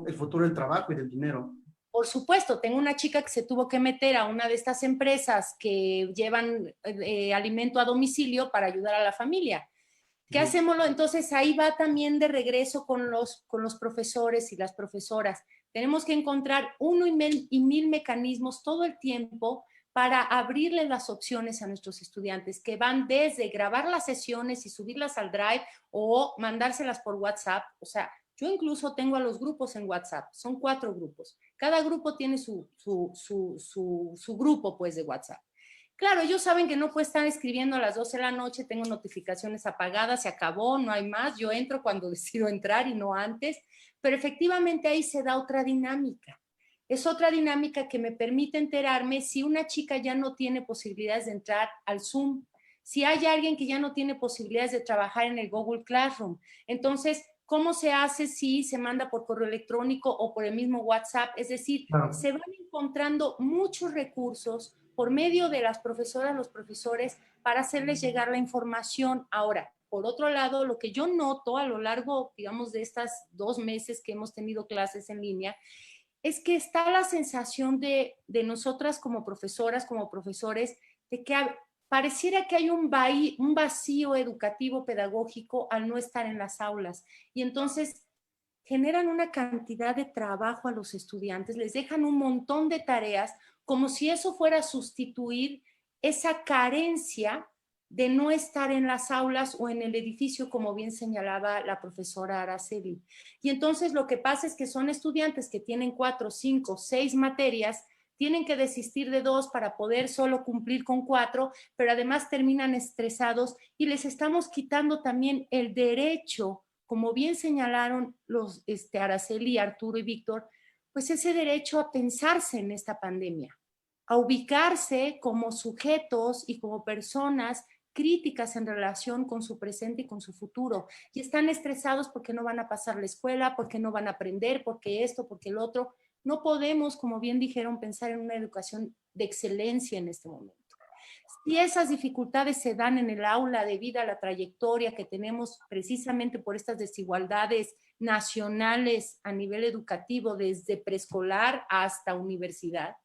el futuro del trabajo y del dinero.
Por supuesto, tengo una chica que se tuvo que meter a una de estas empresas que llevan alimento a domicilio para ayudar a la familia. ¿Qué hacemos? Entonces ahí va también de regreso con los profesores y las profesoras. Tenemos que encontrar uno y mil mecanismos todo el tiempo para abrirles las opciones a nuestros estudiantes, que van desde grabar las sesiones y subirlas al Drive o mandárselas por WhatsApp. O sea, yo incluso tengo a los grupos en WhatsApp, son 4 grupos. Cada grupo tiene su grupo, pues, de WhatsApp. Claro, ellos saben que no puedo estar escribiendo a las 12 de la noche, tengo notificaciones apagadas, se acabó, no hay más, yo entro cuando decido entrar y no antes, pero efectivamente ahí se da otra dinámica. Es otra dinámica que me permite enterarme si una chica ya no tiene posibilidades de entrar al Zoom, si hay alguien que ya no tiene posibilidades de trabajar en el Google Classroom. Entonces, ¿cómo se hace si se manda por correo electrónico o por el mismo WhatsApp? Es decir, se van encontrando muchos recursos por medio de las profesoras, los profesores, para hacerles llegar la información. Ahora, por otro lado, lo que yo noto a lo largo, digamos, de estas 2 meses que hemos tenido clases en línea, es que está la sensación de nosotras como profesoras, como profesores, de que pareciera que hay un vacío educativo, pedagógico, al no estar en las aulas. Y entonces generan una cantidad de trabajo a los estudiantes, les dejan un montón de tareas, como si eso fuera a sustituir esa carencia de no estar en las aulas o en el edificio, como bien señalaba la profesora Araceli. Y entonces lo que pasa es que son estudiantes que tienen 4, 5, 6 materias, tienen que desistir de 2 para poder solo cumplir con 4, pero además terminan estresados y les estamos quitando también el derecho, como bien señalaron los Araceli, Arturo y Víctor, pues ese derecho a pensarse en esta pandemia, a ubicarse como sujetos y como personas críticas en relación con su presente y con su futuro. Y están estresados porque no van a pasar la escuela, porque no van a aprender, porque esto, porque el otro. No podemos, como bien dijeron, pensar en una educación de excelencia en este momento. Si esas dificultades se dan en el aula debido a la trayectoria que tenemos precisamente por estas desigualdades nacionales a nivel educativo desde preescolar hasta universidad,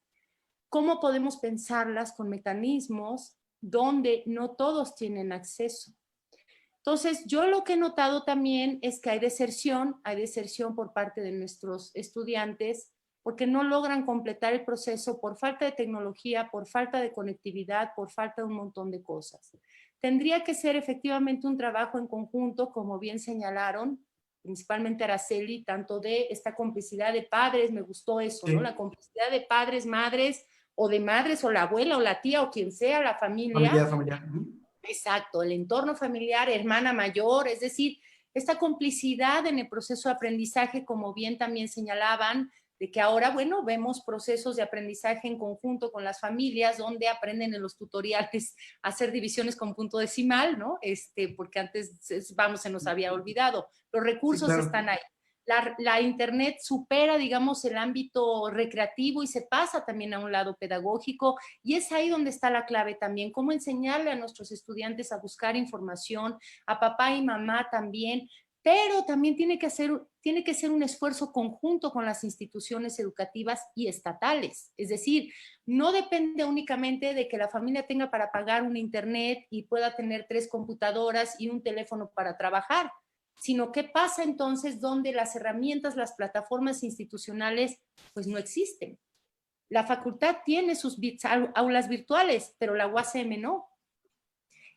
¿cómo podemos pensarlas con mecanismos donde no todos tienen acceso? Entonces, yo lo que he notado también es que hay deserción por parte de nuestros estudiantes porque no logran completar el proceso por falta de tecnología, por falta de conectividad, por falta de un montón de cosas. Tendría que ser efectivamente un trabajo en conjunto, como bien señalaron, principalmente Araceli, tanto de esta complicidad de padres, me gustó eso,
Sí.
¿no? La complicidad de padres, madres, o de madres, o la abuela, o la tía, o quien sea, la familia.
Familiar.
Exacto, el entorno familiar, hermana mayor, es decir, esta complicidad en el proceso de aprendizaje, como bien también señalaban, de que ahora, bueno, vemos procesos de aprendizaje en conjunto con las familias, donde aprenden en los tutoriales a hacer divisiones con punto decimal, ¿no? Porque antes, se nos había olvidado. Los recursos
Sí, claro.
están ahí. La internet supera, digamos, el ámbito recreativo y se pasa también a un lado pedagógico, y es ahí donde está la clave también, cómo enseñarle a nuestros estudiantes a buscar información, a papá y mamá también, pero también tiene que ser un esfuerzo conjunto con las instituciones educativas y estatales. Es decir, no depende únicamente de que la familia tenga para pagar un internet y pueda tener 3 computadoras y un teléfono para trabajar, sino qué pasa entonces donde las herramientas, las plataformas institucionales, pues no existen. La facultad tiene sus aulas virtuales, pero la UACM no.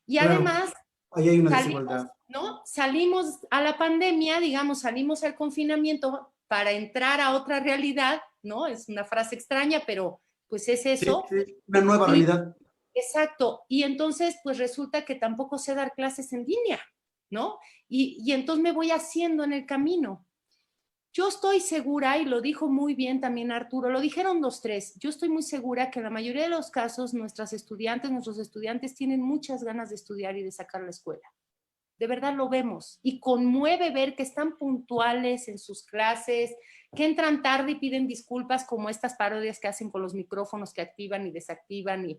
Y
Claro,
además,
ahí hay una desigualdad.
¿no? Salimos a la pandemia, digamos, salimos al confinamiento para entrar a otra realidad, ¿no? Es una frase extraña, pero pues es eso.
Sí, sí, una nueva realidad.
Exacto. Y entonces, pues resulta que tampoco sé dar clases en línea, ¿no? Y entonces me voy haciendo en el camino. Yo estoy segura, y lo dijo muy bien también Arturo, lo dijeron los 3, yo estoy muy segura que en la mayoría de los casos nuestros estudiantes tienen muchas ganas de estudiar y de sacar la escuela. De verdad lo vemos y conmueve ver que están puntuales en sus clases, que entran tarde y piden disculpas, como estas parodias que hacen con los micrófonos que activan y desactivan,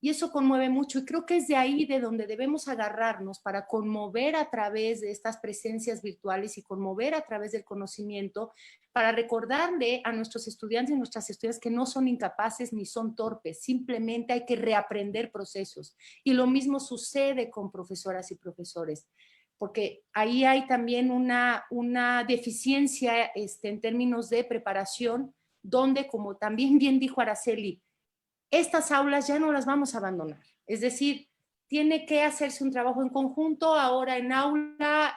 y eso conmueve mucho, y creo que es de ahí de donde debemos agarrarnos para conmover a través de estas presencias virtuales y conmover a través del conocimiento, para recordarle a nuestros estudiantes y nuestras estudiantes que no son incapaces ni son torpes, simplemente hay que reaprender procesos. Y lo mismo sucede con profesoras y profesores, porque ahí hay también una deficiencia en términos de preparación, donde, como también bien dijo Araceli, estas aulas ya no las vamos a abandonar. Es decir, tiene que hacerse un trabajo en conjunto ahora en aula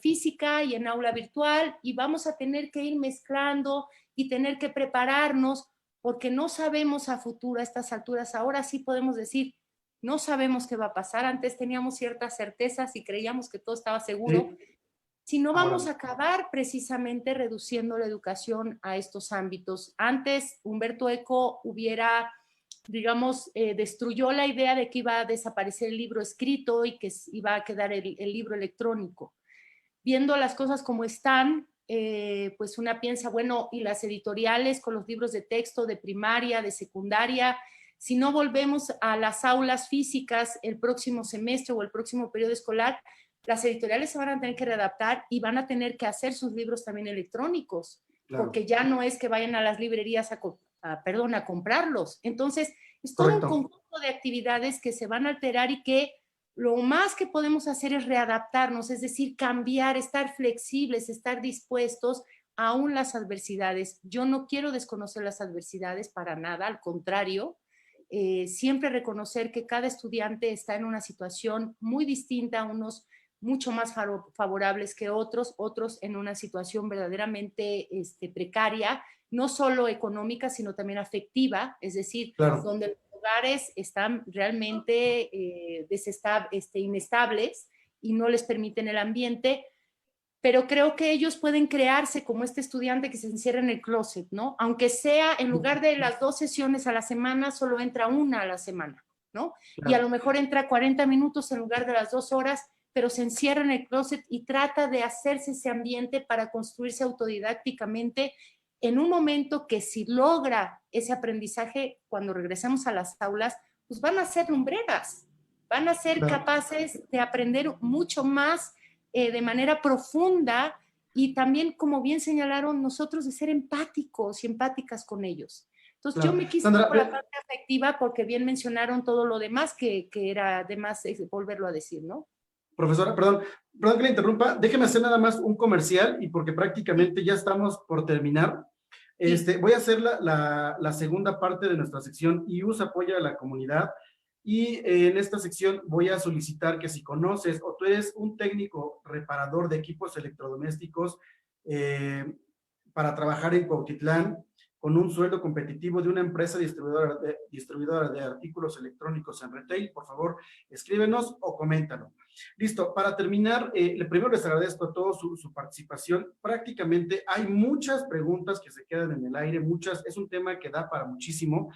física y en aula virtual, y vamos a tener que ir mezclando y tener que prepararnos, porque no sabemos a futuro, a estas alturas. Ahora sí podemos decir, no sabemos qué va a pasar. Antes teníamos ciertas certezas y creíamos que todo estaba seguro.
Sí.
Si no, vamos
Ahora,
a acabar precisamente reduciendo la educación a estos ámbitos. Antes, Humberto Eco digamos, destruyó la idea de que iba a desaparecer el libro escrito y que iba a quedar el libro electrónico. Viendo las cosas como están, pues una piensa, bueno, y las editoriales con los libros de texto de primaria, de secundaria, si no volvemos a las aulas físicas el próximo semestre o el próximo periodo escolar, las editoriales se van a tener que readaptar y van a tener que hacer sus libros también electrónicos,
claro.
porque ya no es que vayan a las librerías a comprarlos. Entonces, es todo
Correcto.
un conjunto de actividades que se van a alterar y que lo más que podemos hacer es readaptarnos, es decir, cambiar, estar flexibles, estar dispuestos aún las adversidades. Yo no quiero desconocer las adversidades para nada, al contrario, siempre reconocer que cada estudiante está en una situación muy distinta, unos mucho más favorables que otros en una situación verdaderamente precaria, no solo económica, sino también afectiva, es decir,
Claro.
donde los hogares están realmente inestables y no les permiten el ambiente, pero creo que ellos pueden crearse como este estudiante que se encierra en el closet, ¿no? Aunque sea en lugar de las 2 sesiones a la semana, solo entra una a la semana, ¿no?
Claro.
Y a lo mejor entra 40 minutos en lugar de las 2 horas, pero se encierra en el closet y trata de hacerse ese ambiente para construirse autodidácticamente en un momento que si logra ese aprendizaje, cuando regresemos a las aulas, pues van a ser lumbreras, van a ser
Claro.
capaces de aprender mucho más de manera profunda y también, como bien señalaron, nosotros de ser empáticos y empáticas con ellos. Entonces,
Claro.
yo me quise
Sandra,
ir por la parte afectiva porque bien mencionaron todo lo demás que era además volverlo a decir, ¿no?
Profesora, perdón que le interrumpa, déjeme hacer nada más un comercial y porque prácticamente ya estamos por terminar. Voy a hacer la segunda parte de nuestra sección IUS apoya a la comunidad y en esta sección voy a solicitar que si conoces o tú eres un técnico reparador de equipos electrodomésticos para trabajar en Cuautitlán con un sueldo competitivo de una empresa distribuidora de artículos electrónicos en retail, por favor, escríbenos o coméntalo. Listo, para terminar, primero les agradezco a todos su participación. Prácticamente hay muchas preguntas que se quedan en el aire, muchas, es un tema que da para muchísimo.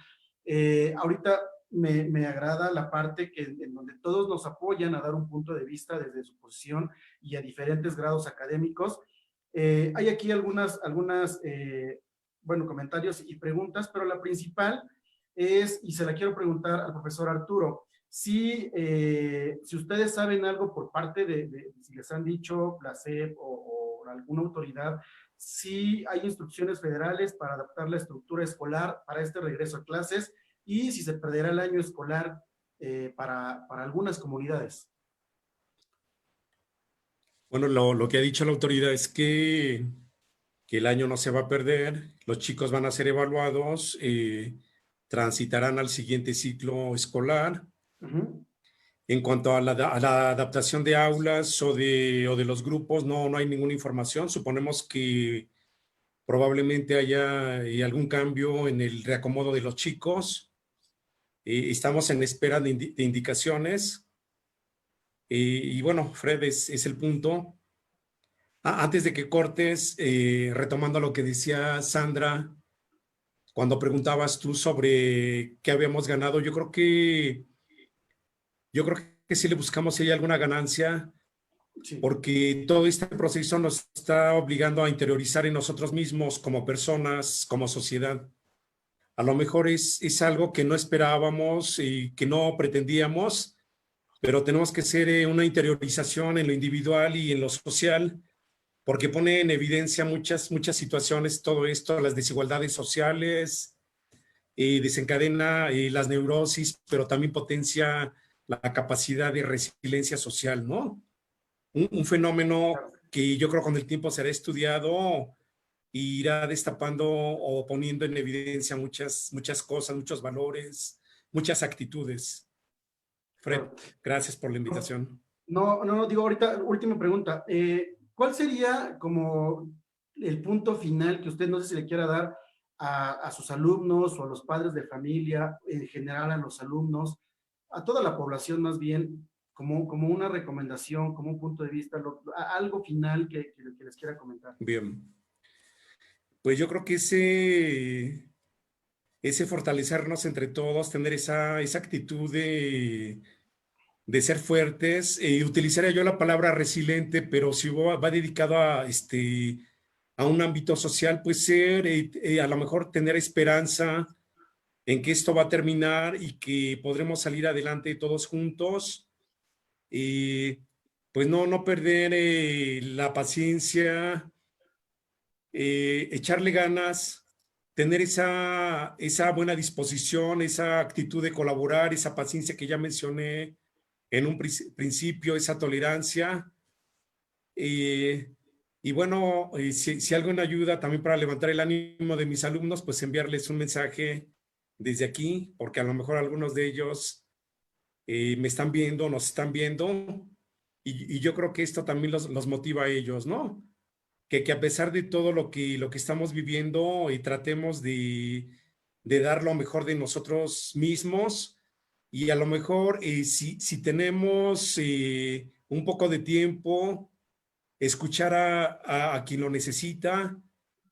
Ahorita me agrada la parte en donde todos nos apoyan a dar un punto de vista desde su posición y a diferentes grados académicos. Hay aquí algunas comentarios y preguntas, pero la principal es, y se la quiero preguntar al profesor Arturo, si ustedes saben algo por parte si les han dicho la SEP o alguna autoridad, si hay instrucciones federales para adaptar la estructura escolar para este regreso a clases y si se perderá el año escolar para algunas comunidades.
Bueno, lo que ha dicho la autoridad es que el año no se va a perder, los chicos van a ser evaluados, transitarán al siguiente ciclo escolar.
Uh-huh.
En cuanto a la adaptación de aulas o de los grupos, no hay ninguna información. Suponemos que probablemente haya algún cambio en el reacomodo de los chicos. Estamos en espera de indicaciones. Y bueno, Fred, es el punto. Antes de que cortes, retomando lo que decía Sandra, cuando preguntabas tú sobre qué habíamos ganado, yo creo que sí le buscamos si hay alguna ganancia,
Sí.
porque todo este proceso nos está obligando a interiorizar en nosotros mismos como personas, como sociedad. A lo mejor es algo que no esperábamos y que no pretendíamos, pero tenemos que hacer una interiorización en lo individual y en lo social, porque pone en evidencia muchas situaciones, todo esto, las desigualdades sociales, desencadena las neurosis, pero también potencia la capacidad de resiliencia social, ¿no? Un fenómeno que yo creo con el tiempo será estudiado e irá destapando o poniendo en evidencia muchas cosas, muchos valores, muchas actitudes. Fred, gracias por la invitación.
No, digo ahorita, última pregunta. ¿Cuál sería como el punto final que usted, no sé si le quiera dar a sus alumnos o a los padres de familia, en general a los alumnos, a toda la población más bien, como una recomendación, como un punto de vista, algo final que les quiera comentar?
Bien. Pues yo creo que ese fortalecernos entre todos, tener esa actitud de ser fuertes, utilizaría yo la palabra resiliente, pero si va dedicado a un ámbito social, pues ser, a lo mejor tener esperanza en que esto va a terminar y que podremos salir adelante todos juntos. Pues no perder la paciencia, echarle ganas, tener esa buena disposición, esa actitud de colaborar, esa paciencia que ya mencioné en un principio, esa tolerancia. Y bueno, si algo me ayuda también para levantar el ánimo de mis alumnos, pues enviarles un mensaje desde aquí, porque a lo mejor algunos de ellos me están viendo, nos están viendo, y yo creo que esto también los motiva a ellos, ¿no? Que a pesar de todo lo que estamos viviendo y tratemos de dar lo mejor de nosotros mismos, y a lo mejor si tenemos un poco de tiempo, escuchar a quien lo necesita.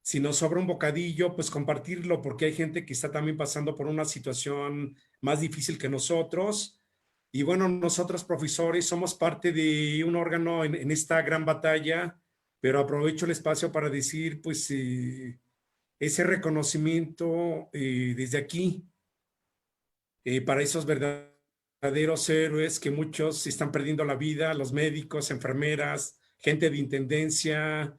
Si nos sobra un bocadillo, pues compartirlo, porque hay gente que está también pasando por una situación más difícil que nosotros. Y bueno, nosotros profesores somos parte de un órgano en esta gran batalla, pero aprovecho el espacio para decir, pues, ese reconocimiento desde aquí, para esos verdaderos héroes que muchos están perdiendo la vida, los médicos, enfermeras, gente de intendencia,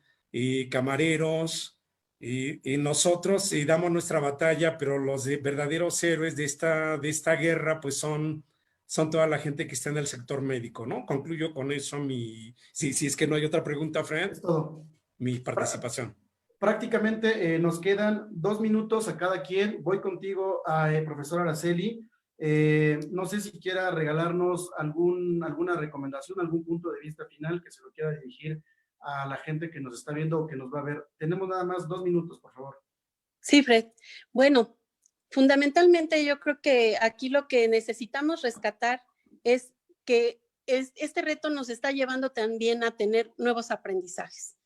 camareros, y nosotros damos nuestra batalla, pero los verdaderos héroes de esta guerra, pues son toda la gente que está en el sector médico, ¿no? Concluyo con eso si es que no hay otra pregunta, Fred,
Es todo.
mi participación.
Prácticamente nos quedan 2 minutos a cada quien. Voy contigo, profesor Araceli. No sé si quiera regalarnos alguna recomendación, algún punto de vista final que se lo quiera dirigir a la gente que nos está viendo o que nos va a ver. Tenemos nada más 2 minutos, por favor.
Sí, Fred. Bueno, fundamentalmente yo creo que aquí lo que necesitamos rescatar es que este reto nos está llevando también a tener nuevos aprendizajes.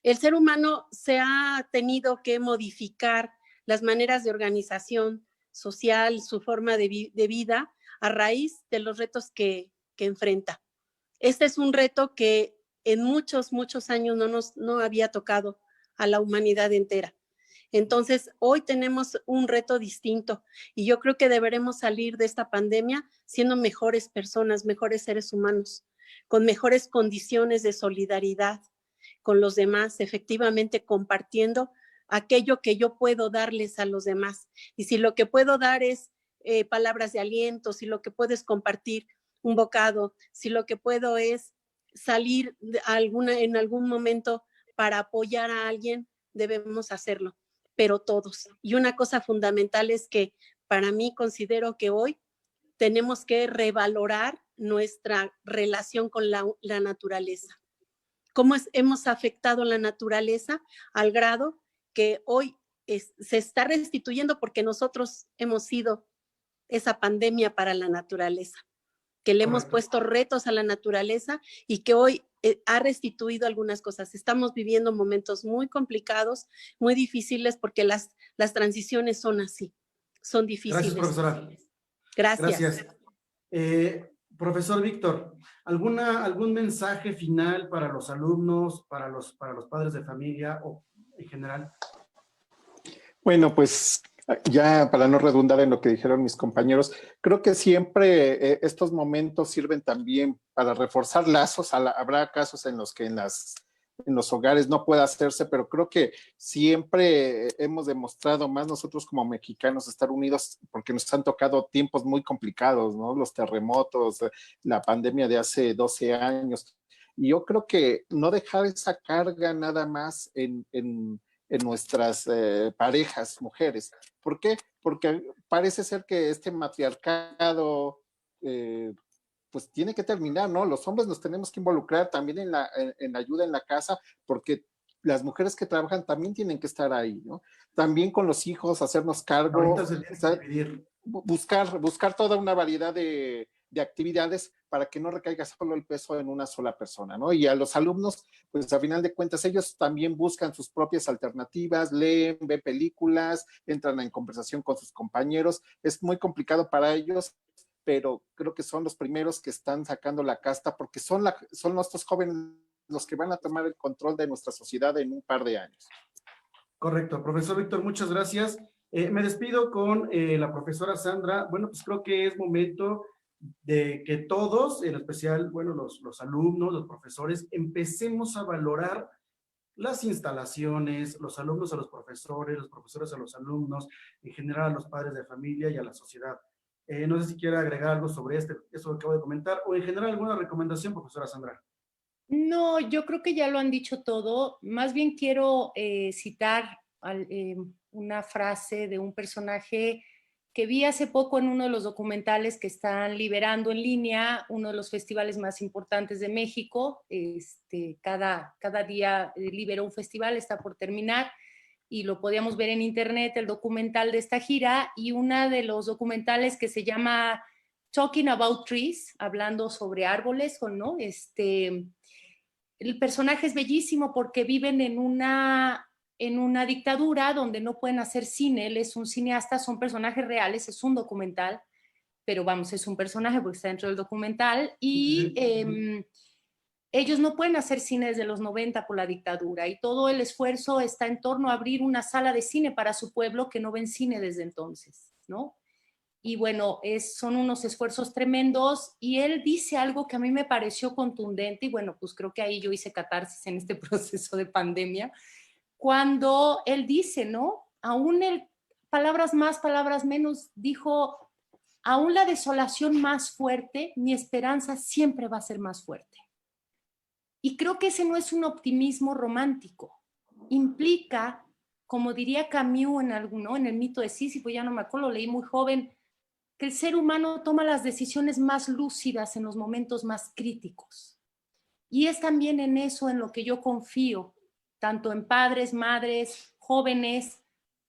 El ser humano se ha tenido que modificar las maneras de organización social, su forma de vida, a raíz de los retos que enfrenta. Este es un reto que en muchos años no había tocado a la humanidad entera. Entonces, hoy tenemos un reto distinto y yo creo que deberemos salir de esta pandemia siendo mejores personas, mejores seres humanos, con mejores condiciones de solidaridad con los demás, efectivamente compartiendo aquello que yo puedo darles a los demás. Y si lo que puedo dar es palabras de aliento, si lo que puedo es compartir un bocado, si lo que puedo es salir en algún momento para apoyar a alguien, debemos hacerlo, pero todos. Y una cosa fundamental es que para mí considero que hoy tenemos que revalorar nuestra relación con la naturaleza. Cómo hemos afectado la naturaleza al grado que hoy se está restituyendo porque nosotros hemos sido esa pandemia para la naturaleza, que le hemos puesto retos a la naturaleza y que hoy ha restituido algunas cosas. Estamos viviendo momentos muy complicados, muy difíciles, porque las transiciones son así, son difíciles.
Gracias, profesora.
Gracias.
Profesor Víctor, ¿algún mensaje final para los alumnos, para los padres de familia o en general?
Bueno, pues ya para no redundar en lo que dijeron mis compañeros, creo que siempre estos momentos sirven también para reforzar lazos. Habrá casos en los que en los hogares no pueda hacerse, pero creo que siempre hemos demostrado más nosotros como mexicanos estar unidos porque nos han tocado tiempos muy complicados, ¿no? Los terremotos, la pandemia de hace 12 años. Y yo creo que no dejar esa carga nada más en nuestras parejas, mujeres. ¿Por qué? Porque parece ser que este matriarcado pues tiene que terminar, ¿no? Los hombres nos tenemos que involucrar también en la ayuda en la casa, porque las mujeres que trabajan también tienen que estar ahí, ¿no? También con los hijos, hacernos cargo, buscar toda una variedad de actividades para que no recaiga solo el peso en una sola persona, ¿no? Y a los alumnos, pues a final de cuentas, ellos también buscan sus propias alternativas, leen, ven películas, entran en conversación con sus compañeros. Es muy complicado para ellos, pero creo que son los primeros que están sacando la casta porque son nuestros jóvenes los que van a tomar el control de nuestra sociedad en un par de años.
Correcto. Profesor Víctor, muchas gracias. Me despido con la profesora Sandra. Bueno, pues creo que es momento de que todos, en especial, bueno, los alumnos, los profesores, empecemos a valorar las instalaciones, los alumnos a los profesores a los alumnos, en general a los padres de familia y a la sociedad. No sé si quiere agregar algo sobre eso que acabo de comentar, o en general alguna recomendación, profesora Sandra.
No, yo creo que ya lo han dicho todo. Más bien quiero citar una frase de un personaje que vi hace poco en uno de los documentales que están liberando en línea, uno de los festivales más importantes de México. Cada día libera un festival, está por terminar, y lo podíamos ver en internet, el documental de esta gira, y uno de los documentales que se llama Talking About Trees, hablando sobre árboles, ¿no? El personaje es bellísimo porque viven en una dictadura donde no pueden hacer cine. Él es un cineasta, son personajes reales, es un documental, pero vamos, es un personaje porque está dentro del documental, y ellos no pueden hacer cine desde los 90 por la dictadura, y todo el esfuerzo está en torno a abrir una sala de cine para su pueblo que no ven cine desde entonces, ¿no? Y bueno, son unos esfuerzos tremendos, y él dice algo que a mí me pareció contundente, y bueno, pues creo que ahí yo hice catarsis en este proceso de pandemia, cuando él dice, ¿no? Aún palabras más, palabras menos, dijo, aún la desolación más fuerte, mi esperanza siempre va a ser más fuerte. Y creo que ese no es un optimismo romántico, implica, como diría Camus en el mito de Sísifo, ya no me acuerdo, lo leí muy joven, que el ser humano toma las decisiones más lúcidas en los momentos más críticos. Y es también en eso en lo que yo confío, tanto en padres, madres, jóvenes,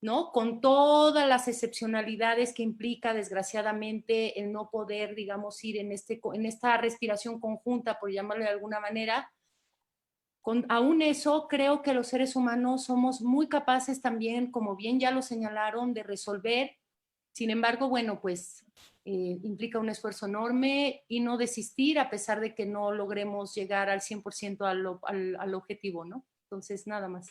¿no? Con todas las excepcionalidades que implica, desgraciadamente, el no poder, digamos, ir en esta respiración conjunta, por llamarlo de alguna manera. Aún eso, creo que los seres humanos somos muy capaces también, como bien ya lo señalaron, de resolver. Sin embargo, bueno, pues implica un esfuerzo enorme, y no desistir a pesar de que no logremos llegar al 100% al objetivo, ¿no? Entonces, nada más.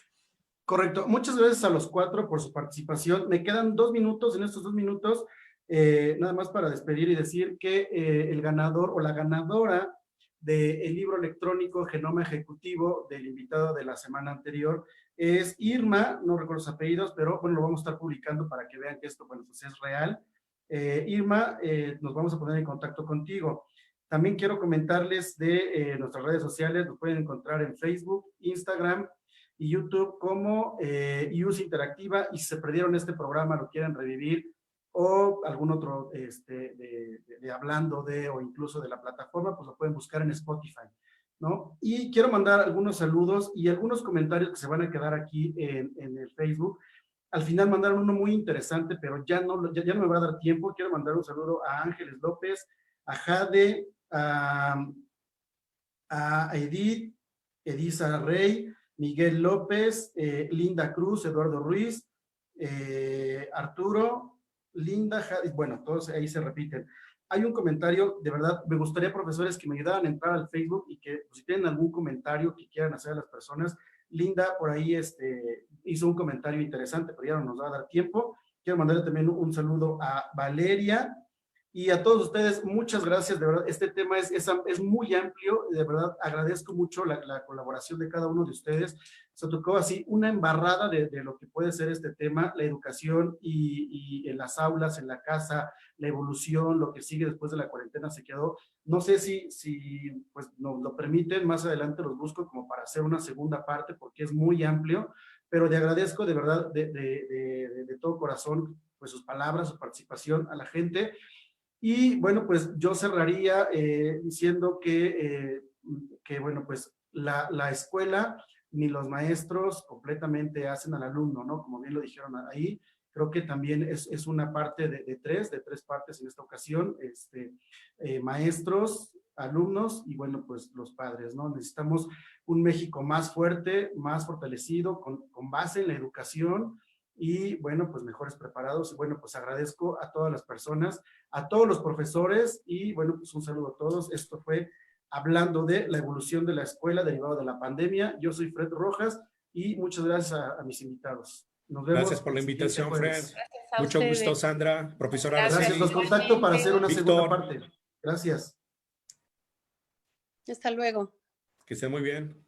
Correcto. Muchas gracias a los cuatro por su participación. Me quedan 2 minutos. En estos 2 minutos, nada más para despedir y decir que el ganador o la ganadora del libro electrónico Genoma Ejecutivo del invitado de la semana anterior es Irma, no recuerdo sus apellidos, pero bueno, lo vamos a estar publicando para que vean que esto, bueno, pues es real. Irma, nos vamos a poner en contacto contigo. También quiero comentarles de nuestras redes sociales. Nos pueden encontrar en Facebook, Instagram y YouTube como IUS Interactiva, y si se perdieron este programa, lo quieren revivir, o algún otro de hablando de, o incluso de la plataforma, pues lo pueden buscar en Spotify, ¿no? Y quiero mandar algunos saludos y algunos comentarios que se van a quedar aquí en el Facebook. Al final mandaron uno muy interesante, pero ya no me va a dar tiempo. Quiero mandar un saludo a Ángeles López, a Jade, a Edith, Edisa Rey, Miguel López, Linda Cruz, Eduardo Ruiz, Arturo, Linda, bueno, todos ahí se repiten. Hay un comentario, de verdad, me gustaría, profesores, que me ayudaran a entrar al Facebook y que pues, si tienen algún comentario que quieran hacer a las personas. Linda por ahí hizo un comentario interesante, pero ya no nos va a dar tiempo. Quiero mandarle también un saludo a Valeria. Y a todos ustedes, muchas gracias, de verdad, este tema es muy amplio, de verdad, agradezco mucho la colaboración de cada uno de ustedes. Se tocó así una embarrada de lo que puede ser este tema, la educación y en las aulas, en la casa, la evolución, lo que sigue después de la cuarentena se quedó. No sé si pues nos lo permiten, más adelante los busco como para hacer una segunda parte, porque es muy amplio, pero le agradezco de verdad, de todo corazón, pues sus palabras, su participación a la gente. Y bueno, pues yo cerraría diciendo que bueno, pues la escuela ni los maestros completamente hacen al alumno, ¿no? Como bien lo dijeron ahí, creo que también es una parte de tres partes en esta ocasión, maestros, alumnos y bueno, pues los padres, ¿no? Necesitamos un México más fuerte, más fortalecido, con base en la educación, y bueno, pues mejores preparados. Bueno, pues agradezco a todas las personas, a todos los profesores, y bueno, pues un saludo a todos. Esto fue hablando de la evolución de la escuela derivado de la pandemia. Yo soy Fred Rojas y muchas gracias a mis invitados. Nos vemos.
Gracias por la invitación, Fred.
Gracias a
Mucho
ustedes.
gusto, Sandra, profesora.
Gracias, los contacto para hacer una
Víctor.
segunda parte. Gracias.
Hasta luego.
Que esté muy bien.